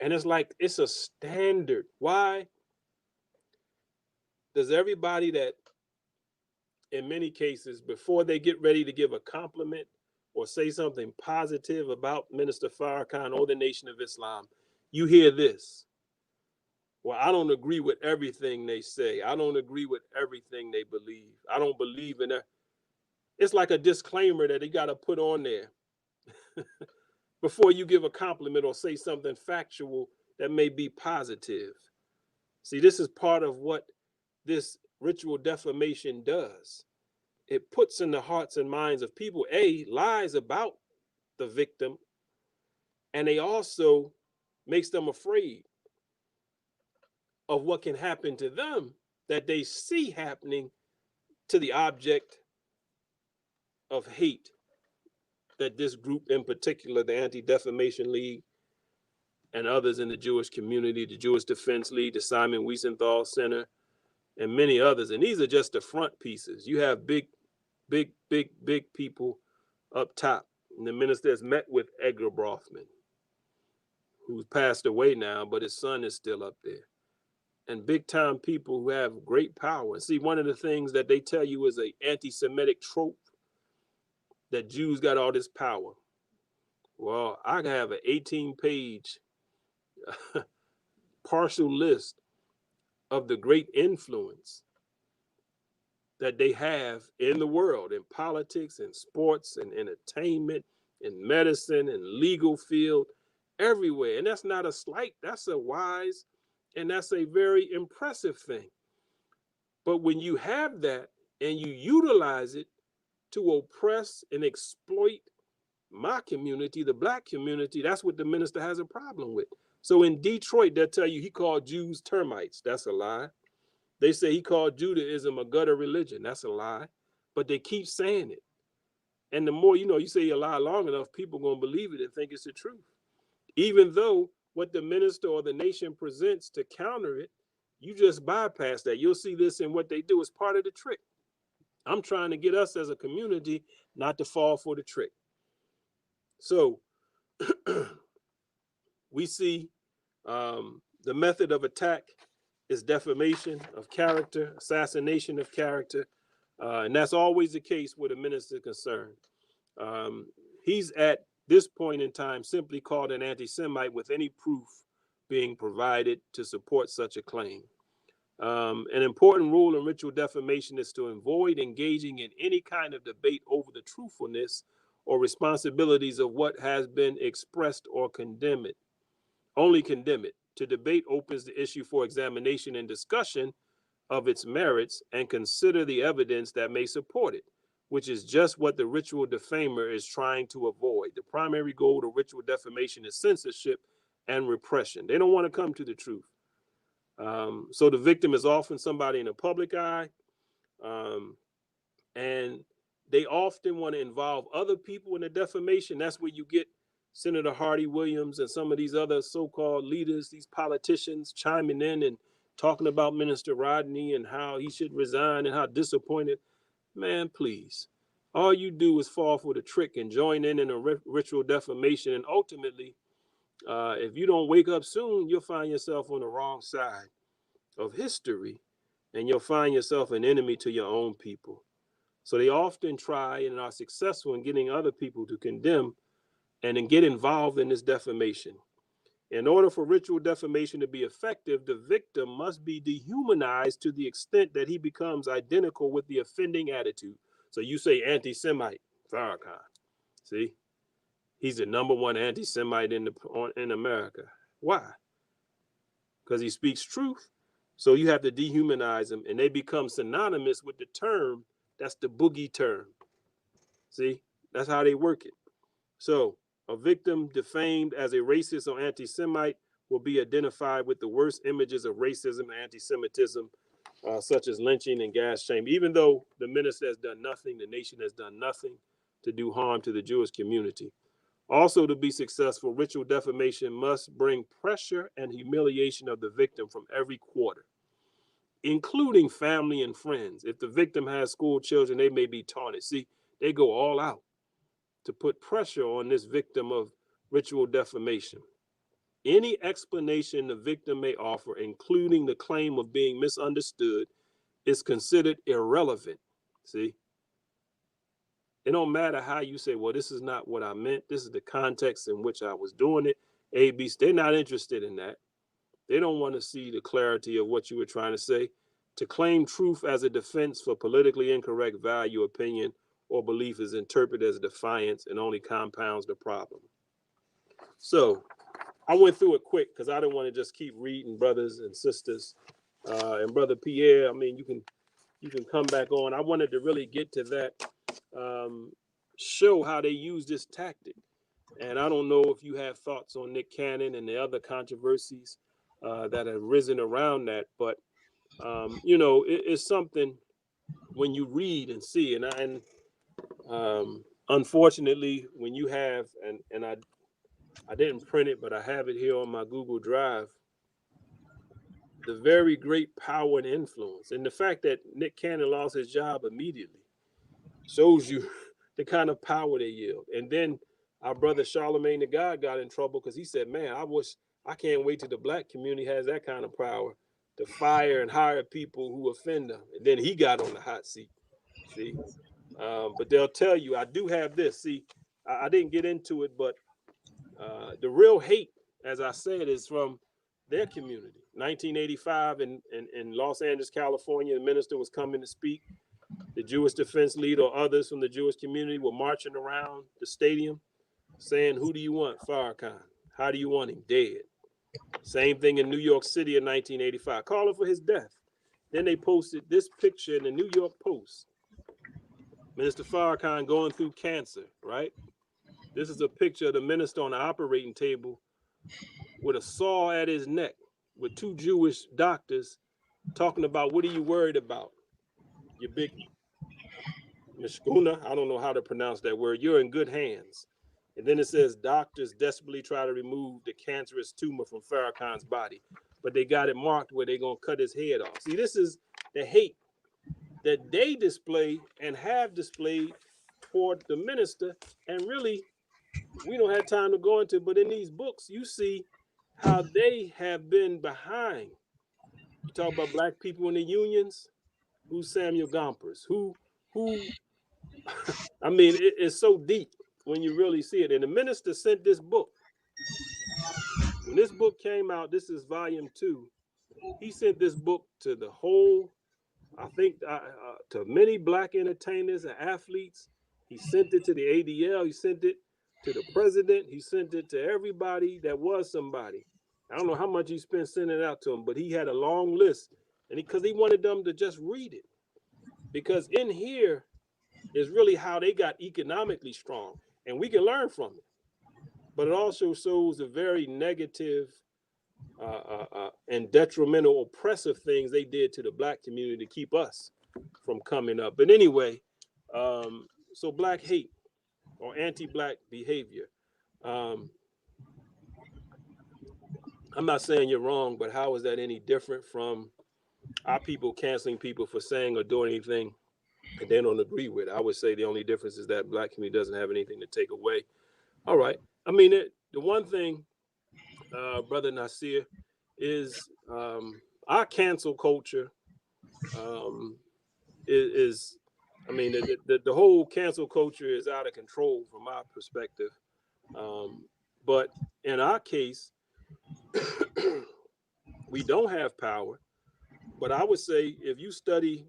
and it's like, it's a standard. Why does everybody that, in many cases, before they get ready to give a compliment or say something positive about Minister Farrakhan or the Nation of Islam, you hear this? Well, I don't agree with everything they say. I don't agree with everything they believe. I don't believe in that. It's like a disclaimer that they got to put on there before you give a compliment or say something factual that may be positive. See, this is part of what this ritual defamation does. It puts in the hearts and minds of people, lies about the victim, and they also makes them afraid of what can happen to them that they see happening to the object of hate that this group in particular, the Anti-Defamation League, and others in the Jewish community, the Jewish Defense League, the Simon Wiesenthal Center, and many others. And these are just the front pieces. You have big big people up top. And the minister has met with Edgar Bronfman, who's passed away now, but his son is still up there. And big time people who have great power. And see, one of the things that they tell you is an anti-Semitic trope, that Jews got all this power. Well, I have an 18-page partial list of the great influence that they have in the world, in politics, in sports, and entertainment, in medicine, and legal field, everywhere. And that's not a slight, that's a wise, and that's a very impressive thing. But when you have that and you utilize it to oppress and exploit my community, the Black community, that's what the minister has a problem with. So in Detroit, they'll tell you he called Jews termites. That's a lie. They say he called Judaism a gutter religion. That's a lie. But they keep saying it. And the more, you say a lie long enough, people are going to believe it and think it's the truth. Even though what the minister or the nation presents to counter it, you just bypass that. You'll see this in what they do as part of the trick. I'm trying to get us as a community not to fall for the trick. So we see the method of attack is defamation of character, assassination of character, and that's always the case with a minister concerned. He's at this point in time simply called an anti-Semite with any proof being provided to support such a claim. An important rule in ritual defamation is to avoid engaging in any kind of debate over the truthfulness or responsibilities of what has been expressed or condemn it. Only condemn it. To debate opens the issue for examination and discussion of its merits and consider the evidence that may support it, which is just what the ritual defamer is trying to avoid. The primary goal of ritual defamation is censorship and repression. They don't want to come to the truth. So the victim is often somebody in the public eye, and they often want to involve other people in the defamation. That's where you get Senator Hardy Williams and some of these other so-called leaders, these politicians chiming in and talking about Minister Rodney and how he should resign and how disappointed. Man, please. All you do is fall for the trick and join in a ritual defamation. And ultimately, if you don't wake up soon, you'll find yourself on the wrong side of history, and you'll find yourself an enemy to your own people. So they often try and are successful in getting other people to condemn and then get involved in this defamation. In order for ritual defamation to be effective, the victim must be dehumanized to the extent that he becomes identical with the offending attitude. So you say anti-Semite, Farrakhan. See, he's the number one anti-Semite in America. Why? Because he speaks truth. So you have to dehumanize them, and they become synonymous with the term. That's the boogie term. See, that's how they work it. So a victim defamed as a racist or anti-Semite will be identified with the worst images of racism and anti-Semitism, such as lynching and gas chamber. Even though the minister has done nothing, the nation has done nothing to do harm to the Jewish community. Also, to be successful, ritual defamation must bring pressure and humiliation of the victim from every quarter, including family and friends. If the victim has school children, they may be taunted. See, they go all out to put pressure on this victim of ritual defamation. Any explanation the victim may offer, including the claim of being misunderstood, is considered irrelevant. See? It don't matter how you say, well, this is not what I meant. This is the context in which I was doing it. ABC, they're not interested in that. They don't want to see the clarity of what you were trying to say. To claim truth as a defense for politically incorrect value, opinion, or belief is interpreted as defiance and only compounds the problem. So I went through it quick because I didn't want to just keep reading, brothers and sisters. And Brother Pierre, I mean, you can come back on. I wanted to really get to that, show how they use this tactic. And I don't know if you have thoughts on Nick Cannon and the other controversies that have risen around that, but it's something when you read and see, and unfortunately, when you have, and I didn't print it, but I have it here on my Google Drive, the very great power and influence, and the fact that Nick Cannon lost his job immediately. Shows you the kind of power they yield. And then our brother Charlemagne the God got in trouble because he said, man, I can't wait till the black community has that kind of power to fire and hire people who offend them. And then he got on the hot seat. See, but they'll tell you, I do have this. See, I didn't get into it, but the real hate, as I said, is from their community. 1985 in Los Angeles, California, the minister was coming to speak. The Jewish defense leader or others from the Jewish community were marching around the stadium saying, who do you want? Farrakhan. How do you want him? Dead. Same thing in New York City in 1985, calling for his death. Then they posted this picture in the New York Post. Minister Farrakhan going through cancer, right? This is a picture of the minister on the operating table with a saw at his neck with two Jewish doctors talking about, what are you worried about? You big Mishkuna, I don't know how to pronounce that word. You're in good hands. And then it says doctors desperately try to remove the cancerous tumor from Farrakhan's body, but they got it marked where they're going to cut his head off. See, this is the hate that they display and have displayed toward the minister. And really, we don't have time to go into, but in these books, you see how they have been behind. You talk about black people in the unions. Who's Samuel Gompers? Who I mean, it's so deep when you really see it. And the minister sent this book. When this book came out, this is volume 2. He sent this book to the whole, I think, to many black entertainers and athletes. He sent it to the ADL. He sent it to the president. He sent it to everybody that was somebody. I don't know how much he spent sending it out to them, but he had a long list. And because he wanted them to just read it. Because in here is really how they got economically strong. And we can learn from it. But it also shows the very negative and detrimental, oppressive things they did to the black community to keep us from coming up. But anyway, so black hate or anti-black behavior. I'm not saying you're wrong, but how is that any different from our people canceling people for saying or doing anything and they don't agree with? I would say the only difference is that black community doesn't have anything to take away. All right. I mean, the one thing, Brother Nasir, is our cancel culture is I mean, the whole cancel culture is out of control from my perspective. But in our case, we don't have power. But I would say if you study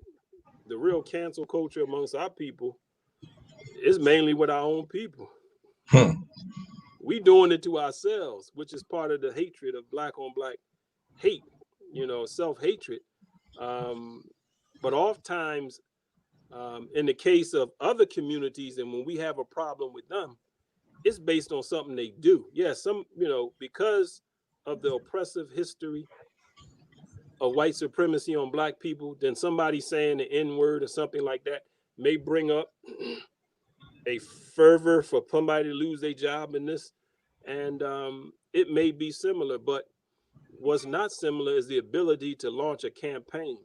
the real cancel culture amongst our people, it's mainly with our own people. We doing it to ourselves, which is part of the hatred of black on black hate, self-hatred. But oftentimes, in the case of other communities, and when we have a problem with them, it's based on something they do. Yes, because of the oppressive history of white supremacy on black people, then somebody saying the N-word or something like that may bring up a fervor for somebody to lose their job in this. And it may be similar, but what's not similar is the ability to launch a campaign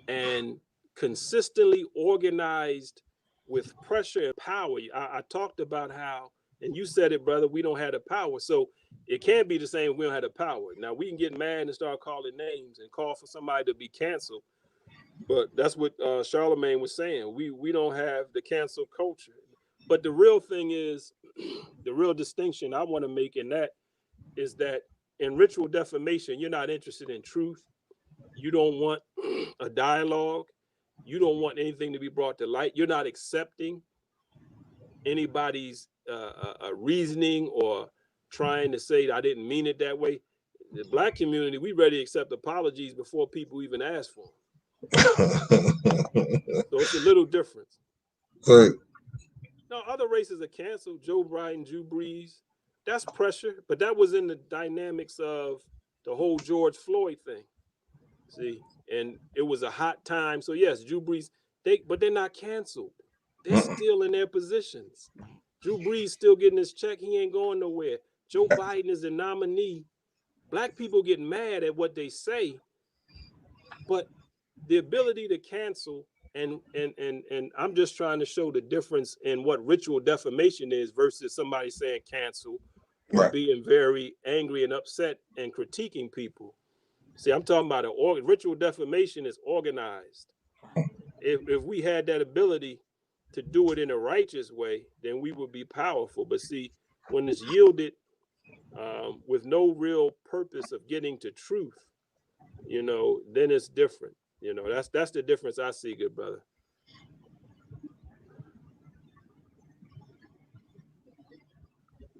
and consistently organized with pressure and power. I talked about how, and you said it, brother, we don't have the power. So it can't be the same we don't have the power. Now we can get mad and start calling names and call for somebody to be canceled. But that's what Charlemagne was saying. We don't have the cancel culture. But the real thing is, the real distinction I want to make in that is that in ritual defamation, you're not interested in truth. You don't want a dialogue. You don't want anything to be brought to light. You're not accepting anybody's reasoning or trying to say, I didn't mean it that way. The black community, we ready to accept apologies before people even ask for them. So it's a little difference. Right. No, other races are canceled. Joe Biden, Drew Brees, that's pressure. But that was in the dynamics of the whole George Floyd thing. See, and it was a hot time. So yes, Drew Brees, but they're not canceled. They're still in their positions. Drew Brees still getting his check. He ain't going nowhere. Joe Biden is the nominee. Black people get mad at what they say, but the ability to cancel And I'm just trying to show the difference in what ritual defamation is versus somebody saying cancel or Right. being very angry and upset and critiquing people. See, I'm talking about ritual defamation is organized. If we had that ability to do it in a righteous way, then we would be powerful. But see, when it's yielded with no real purpose of getting to truth, you know, then it's different. You know, that's the difference I see, good brother.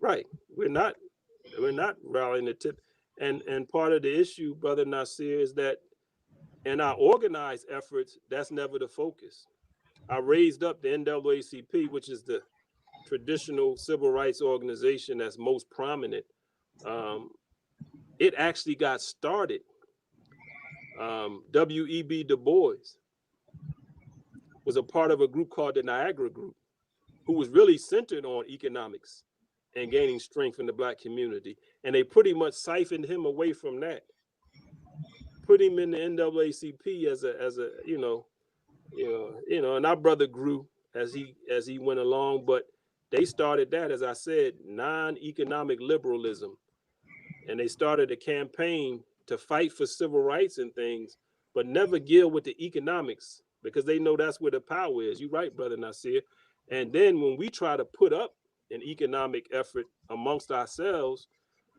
Right. We're not rallying the tip. And part of the issue, Brother Nasir, is that in our organized efforts, that's never the focus. I raised up the NAACP, which is the traditional civil rights organization that's most prominent. It actually got started. W.E.B. Du Bois was a part of a group called the Niagara Group, who was really centered on economics and gaining strength in the Black community. And they pretty much siphoned him away from that, put him in the NAACP as a you know, and our brother grew as he went along, but they started that, as I said, non-economic liberalism. And they started a campaign to fight for civil rights and things, but never deal with the economics, because they know that's where the power is. You're right, Brother Nasir. And then when we try to put up an economic effort amongst ourselves,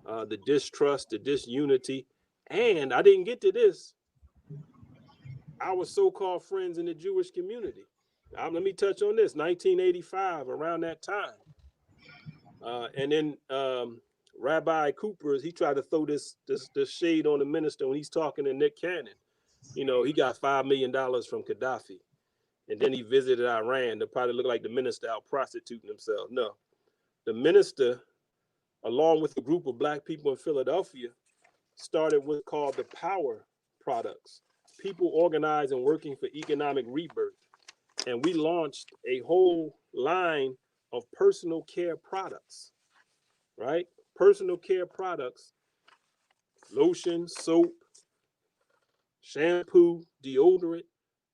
the distrust, the disunity, and I didn't get to this, our so-called friends in the Jewish community. Let me touch on this, 1985, around that time. And then Rabbi Cooper, he tried to throw this shade on the minister when he's talking to Nick Cannon. You know, he got $5 million from Gaddafi. And then he visited Iran to probably look like the minister out prostituting himself. No, the minister, along with a group of Black people in Philadelphia, started what's called the Power Products, people organized and working for economic rebirth. And we launched a whole line of personal care products, right? Personal care products, lotion, soap, shampoo, deodorant,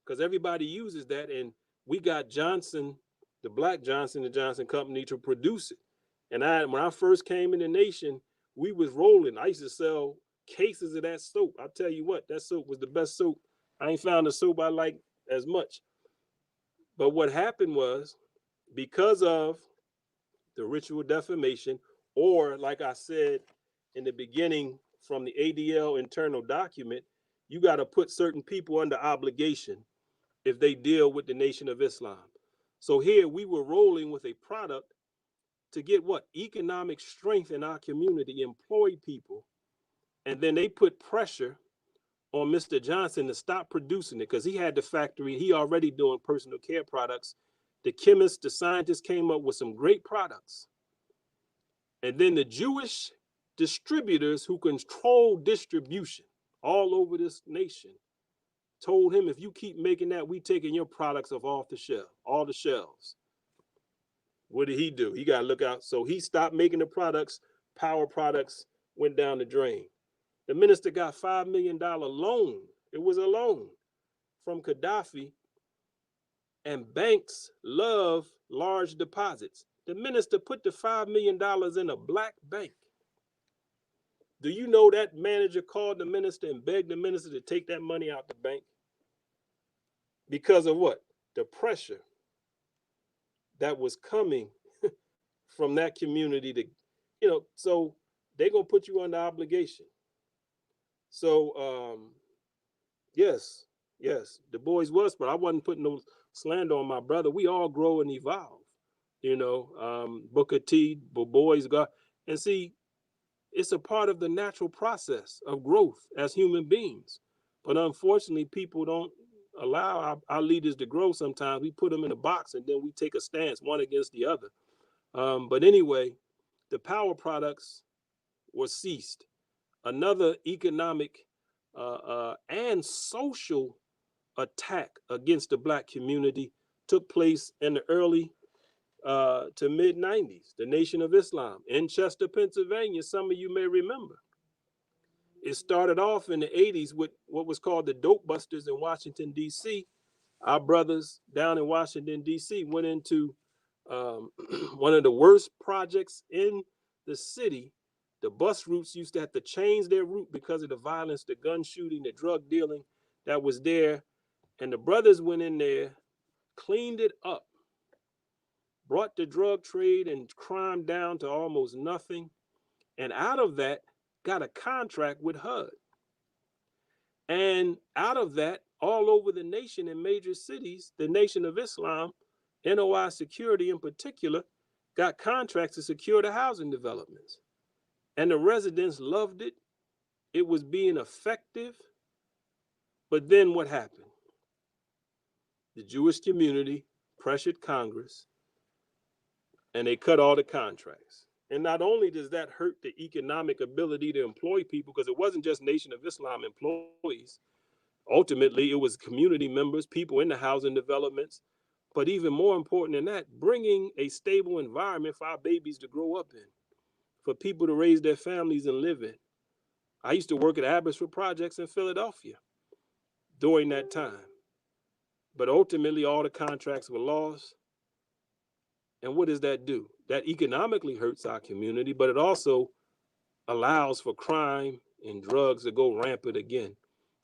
because everybody uses that. And we got Johnson, the Black Johnson & Johnson company, to produce it. And when I first came in the nation, we was rolling. I used to sell cases of that soap. I'll tell you what, that soap was the best soap. I ain't found a soap I like as much. But what happened was, because of the ritual defamation, or like I said in the beginning from the ADL internal document, you got to put certain people under obligation if they deal with the Nation of Islam. So here we were rolling with a product to get what? Economic strength in our community, employ people. And then they put pressure on Mr. Johnson to stop producing it, because he had the factory. He already doing personal care products. The chemists, the scientists came up with some great products. And then the Jewish distributors who control distribution all over this nation told him, if you keep making that, we taking your products off the shelf, all the shelves. What did he do? He got to look out. So he stopped making the products. Power Products went down the drain. The minister got $5 million loan. It was a loan from Gaddafi. And banks love large deposits. The minister put the $5 million in a Black bank. Do you know that manager called the minister and begged the minister to take that money out the bank? Because of what? The pressure that was coming from that community to, so they're going to put you under obligation. So, yes, Du Bois was, but I wasn't putting no slander on my brother. We all grow and evolve, Booker T, Du Bois, God. And see, it's a part of the natural process of growth as human beings. But unfortunately, people don't allow our leaders to grow sometimes. We put them in a box and then we take a stance, one against the other. But anyway, the Power Products were ceased. Another economic and social attack against the Black community took place in the early to mid-90s, the Nation of Islam in Chester, Pennsylvania. Some of you may remember. It started off in the 80s with what was called the Dope Busters in Washington, D.C., our brothers down in Washington, D.C. went into one of the worst projects in the city. The bus routes used to have to change their route because of the violence, the gun shooting, the drug dealing that was there. And the brothers went in there, cleaned it up, brought the drug trade and crime down to almost nothing. And out of that, got a contract with HUD. And out of that, all over the nation in major cities, the Nation of Islam, NOI Security in particular, got contracts to secure the housing developments. And the residents loved it. It was being effective. But then what happened? The Jewish community pressured Congress and they cut all the contracts. And not only does that hurt the economic ability to employ people, because it wasn't just Nation of Islam employees. Ultimately, it was community members, people in the housing developments. But even more important than that, bringing a stable environment for our babies to grow up in, for people to raise their families and live in. I used to work at Abbotsford Projects in Philadelphia during that time. But ultimately, all the contracts were lost. And what does that do? That economically hurts our community, but it also allows for crime and drugs to go rampant again,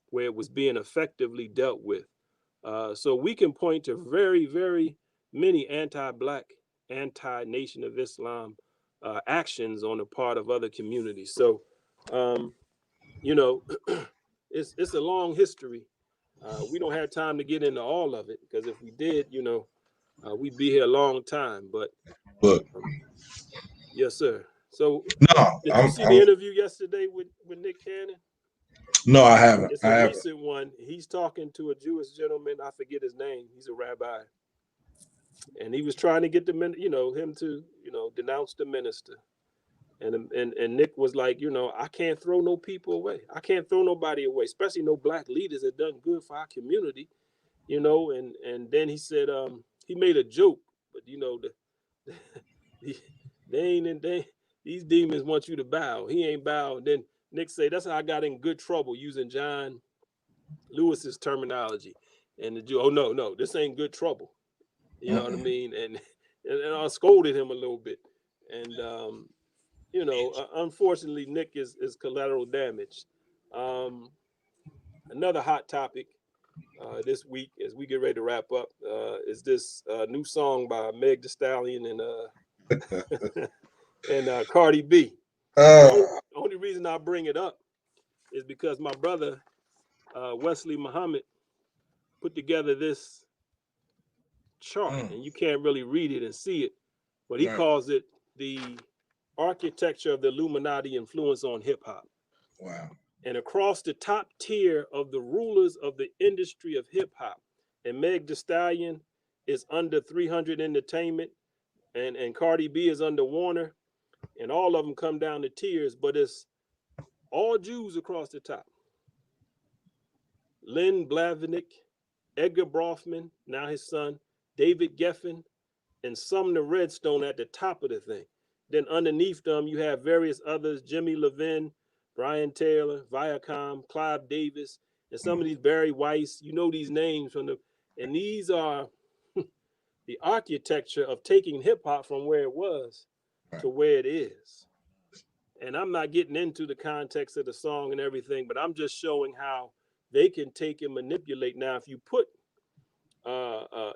where it was being effectively dealt with. So we can point to very, very many anti-Black, anti-Nation of Islam actions on the part of other communities. So, you know, it's a long history. We don't have time to get into all of it, because if we did, you know, we'd be here a long time. But yes, sir. So did you see the interview yesterday with Nick Cannon? No, I haven't. It's a recent one. He's talking to a Jewish gentleman. I forget his name. He's a rabbi. And he was trying to get him to, denounce the minister. And Nick was like, I can't throw no people away. I can't throw nobody away, especially no Black leaders that done good for our community, and then he said, he made a joke, but these demons want you to bow. He ain't bowed. Then Nick said, that's how I got in good trouble using John Lewis's terminology. And the Jew, oh no, this ain't good trouble. You know what I mean? And I scolded him a little bit. And unfortunately, Nick is collateral damage. Another hot topic this week, as we get ready to wrap up, is this new song by Meg Thee Stallion and Cardi B. The only reason I bring it up is because my brother Wesley Muhammad put together this chart, and you can't really read it and see it, but he calls it the architecture of the Illuminati influence on hip hop. Wow. And across the top tier of the rulers of the industry of hip hop, and Meg Thee Stallion is under 300 Entertainment, and Cardi B is under Warner, and all of them come down to tiers, but it's all Jews across the top. Len Blavatnik, Edgar Brofman, now his son, David Geffen, and Sumner Redstone at the top of the thing. Then underneath them, you have various others, Jimmy Levin, Brian Taylor, Viacom, Clive Davis, and some of these Barry Weiss. You know these names and these are the architecture of taking hip hop from where it was to where it is. And I'm not getting into the context of the song and everything, but I'm just showing how they can take and manipulate. Now, if you put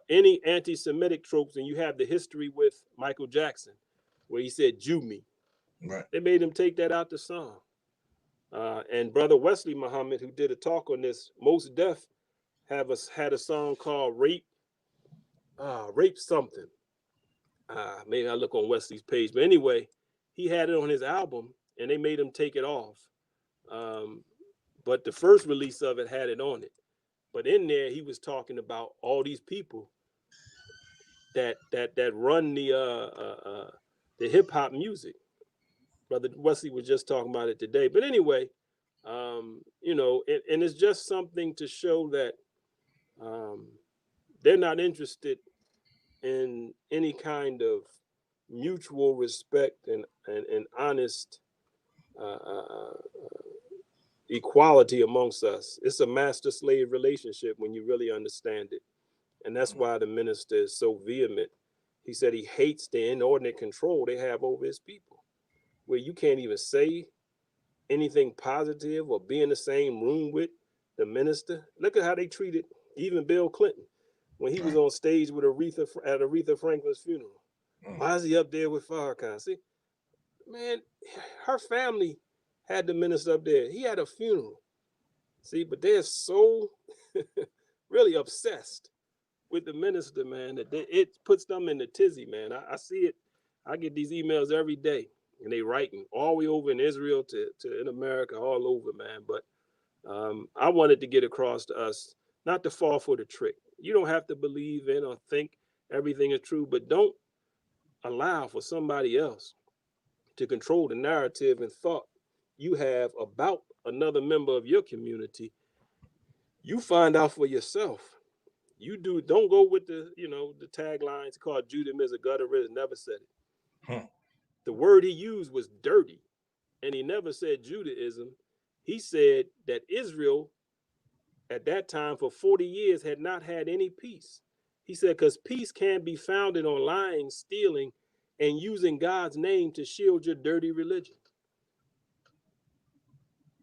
any anti-Semitic tropes, and you have the history with Michael Jackson, where he said, "Jew me," they made him take that out the song. And brother Wesley Muhammad, who did a talk on this, Mos Def had a song called "Rape Something." Maybe I look on Wesley's page, but anyway, he had it on his album, and they made him take it off. But the first release of it had it on it. But in there, he was talking about all these people that run the hip hop music. Brother Wesley was just talking about it today. But anyway, and it's just something to show that they're not interested in any kind of mutual respect and honest equality amongst us. It's a master-slave relationship when you really understand it. And that's why the minister is so vehement. He said he hates the inordinate control they have over his people, where you can't even say anything positive or be in the same room with the minister. Look at how they treated even Bill Clinton when he was on stage with Aretha at Aretha Franklin's funeral. Why is he up there with Farrakhan? See, man, her family had the minister up there. He had a funeral. See, but they're so really obsessed with the minister, man, that it puts them in the tizzy, man. I see it. I get these emails every day, and they writing all the way over in Israel to in America, all over, man. But I wanted to get across to us not to fall for the trick. You don't have to believe in or think everything is true, but don't allow for somebody else to control the narrative and thought you have about another member of your community. You find out for yourself. You don't go with the taglines called Judah is a gutter, never said it. The word he used was dirty, and he never said Judaism. He said that Israel at that time for 40 years had not had any peace. He said, because peace can't be founded on lying, stealing, and using God's name to shield your dirty religion.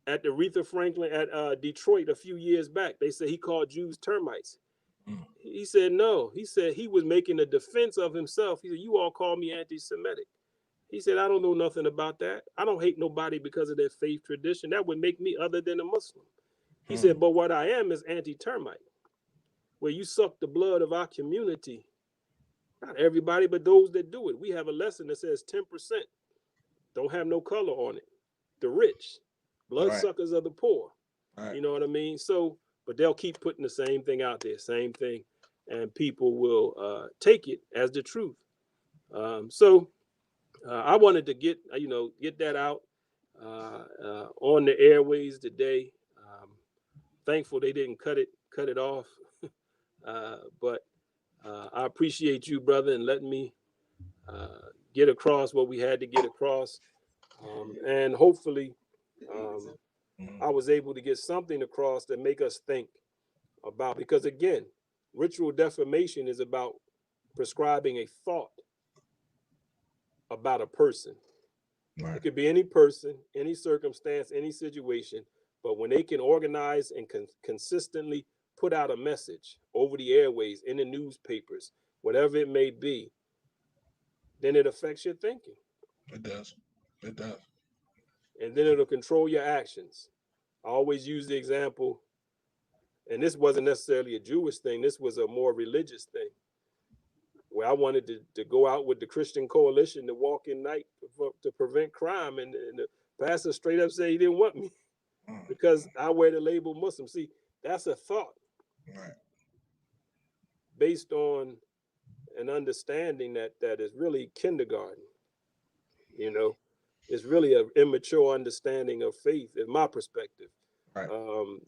At the Aretha Franklin at Detroit a few years back, they said he called Jews termites. He said no. He said he was making a defense of himself. He said, you all call me anti-Semitic. He said, I don't know nothing about that. I don't hate nobody because of their faith tradition. That would make me other than a Muslim. He said, but what I am is anti-termite, where you suck the blood of our community. Not everybody, but those that do it. We have a lesson that says 10% don't have no color on it. The rich, bloodsuckers of the poor. Right. You know what I mean? So, but they'll keep putting the same thing out there, same thing, and people will take it as the truth. So I wanted to get that out on the airways today. Thankful they didn't cut it off, but I appreciate you, brother, and letting me get across what we had to get across, and hopefully I was able to get something across that make us think about, because again, ritual defamation is about prescribing a thought about a person. Right. It could be any person, any circumstance, any situation, but when they can organize and consistently put out a message over the airways, in the newspapers, whatever it may be, then it affects your thinking. It does. It does. And then it'll control your actions. I always use the example, and this wasn't necessarily a Jewish thing. This was a more religious thing, where I wanted to go out with the Christian Coalition to walk in night to prevent crime. And the pastor straight up said he didn't want me because I wear the label Muslim. See, that's a thought. Right. Based on an understanding that is really kindergarten. It's really an immature understanding of faith, in my perspective. Right.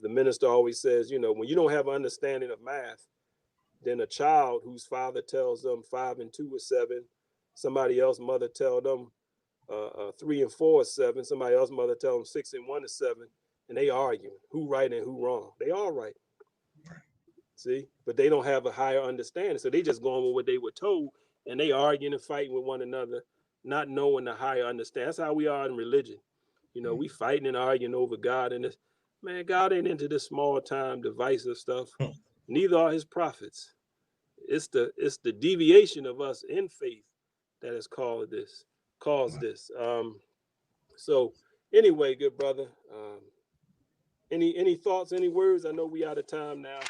The minister always says, when you don't have an understanding of math, then a child whose father tells them 5 and 2 is 7, somebody else mother tell them 3 and 4 is 7, somebody else mother tell them 6 and 1 is 7, and they arguing who right and who wrong. They all right. See, but they don't have a higher understanding, so they just going with what they were told, and they arguing and fighting with one another, not knowing the higher understanding. That's how we are in religion. We fighting and arguing over God, and this man, God ain't into this small time divisive stuff. Neither are his prophets. It's the deviation of us in faith that has caused this. So anyway, good brother. Any thoughts, any words? I know we out of time now.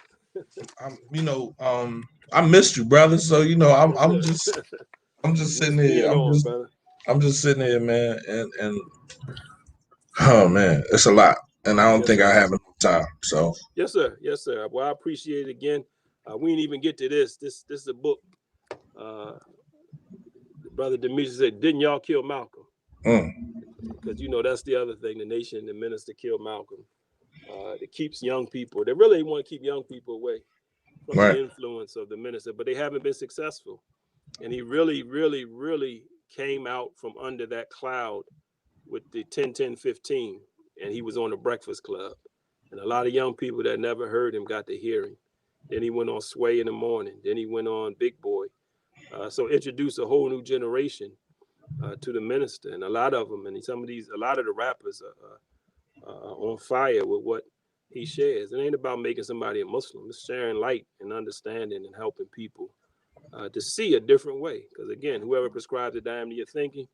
I missed you, brother. So I'm just sitting here. I'm just sitting here, man, and oh man, it's a lot, and I don't think I have enough time. So yes, sir. Well, I appreciate it again. We didn't even get to this. This is a book. Brother Demetrius said, "Didn't y'all kill Malcolm?" Because that's the other thing. The nation, the minister killed Malcolm. It keeps young people. They really want to keep young people away from the influence of the minister, but they haven't been successful. And he really, really, really came out from under that cloud with the 10-10-15, and he was on the Breakfast Club. And a lot of young people that never heard him got to hear him. Then he went on Sway in the Morning. Then he went on Big Boy. So introduced a whole new generation to the minister, and a lot of them, and a lot of the rappers are on fire with what he shares. It ain't about making somebody a Muslim. It's sharing light and understanding and helping people to see a different way. Because again, whoever prescribes the diameter you're thinking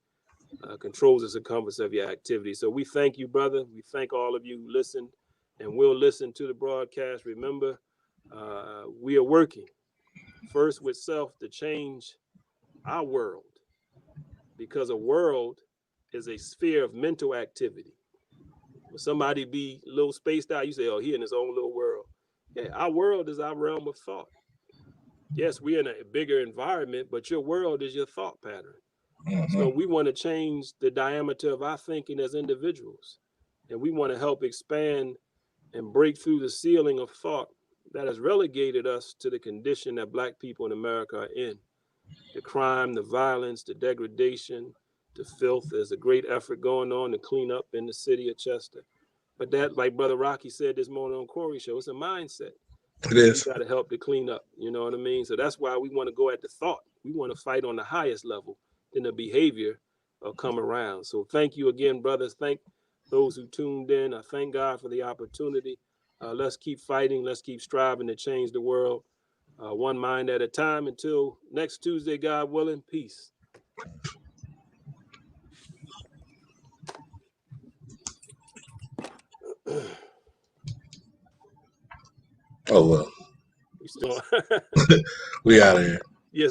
controls the circumference of your activity. So we thank you, brother. We thank all of you who listened and will listen to the broadcast. Remember, we are working first with self to change our world, because a world is a sphere of mental activity. When somebody be a little spaced out, you say, oh, he in his own little world. Yeah, our world is our realm of thought. Yes, we're in a bigger environment, but your world is your thought pattern. Mm-hmm. So we want to change the diameter of our thinking as individuals. And we want to help expand and break through the ceiling of thought that has relegated us to the condition that Black people in America are in. The crime, the violence, the degradation, the filth. There's a great effort going on to clean up in the city of Chester. But that, like Brother Rocky said this morning on Corey Show, it's a mindset. It is. We got to help to clean up. You know what I mean? So that's why we want to go at the thought. We want to fight on the highest level. Then the behavior will come around. So thank you again, brothers. Thank those who tuned in. I thank God for the opportunity. Let's keep fighting. Let's keep striving to change the world. One mind at a time. Until next Tuesday, God willing. Peace. Oh, well. We still We out of here. yes, sir.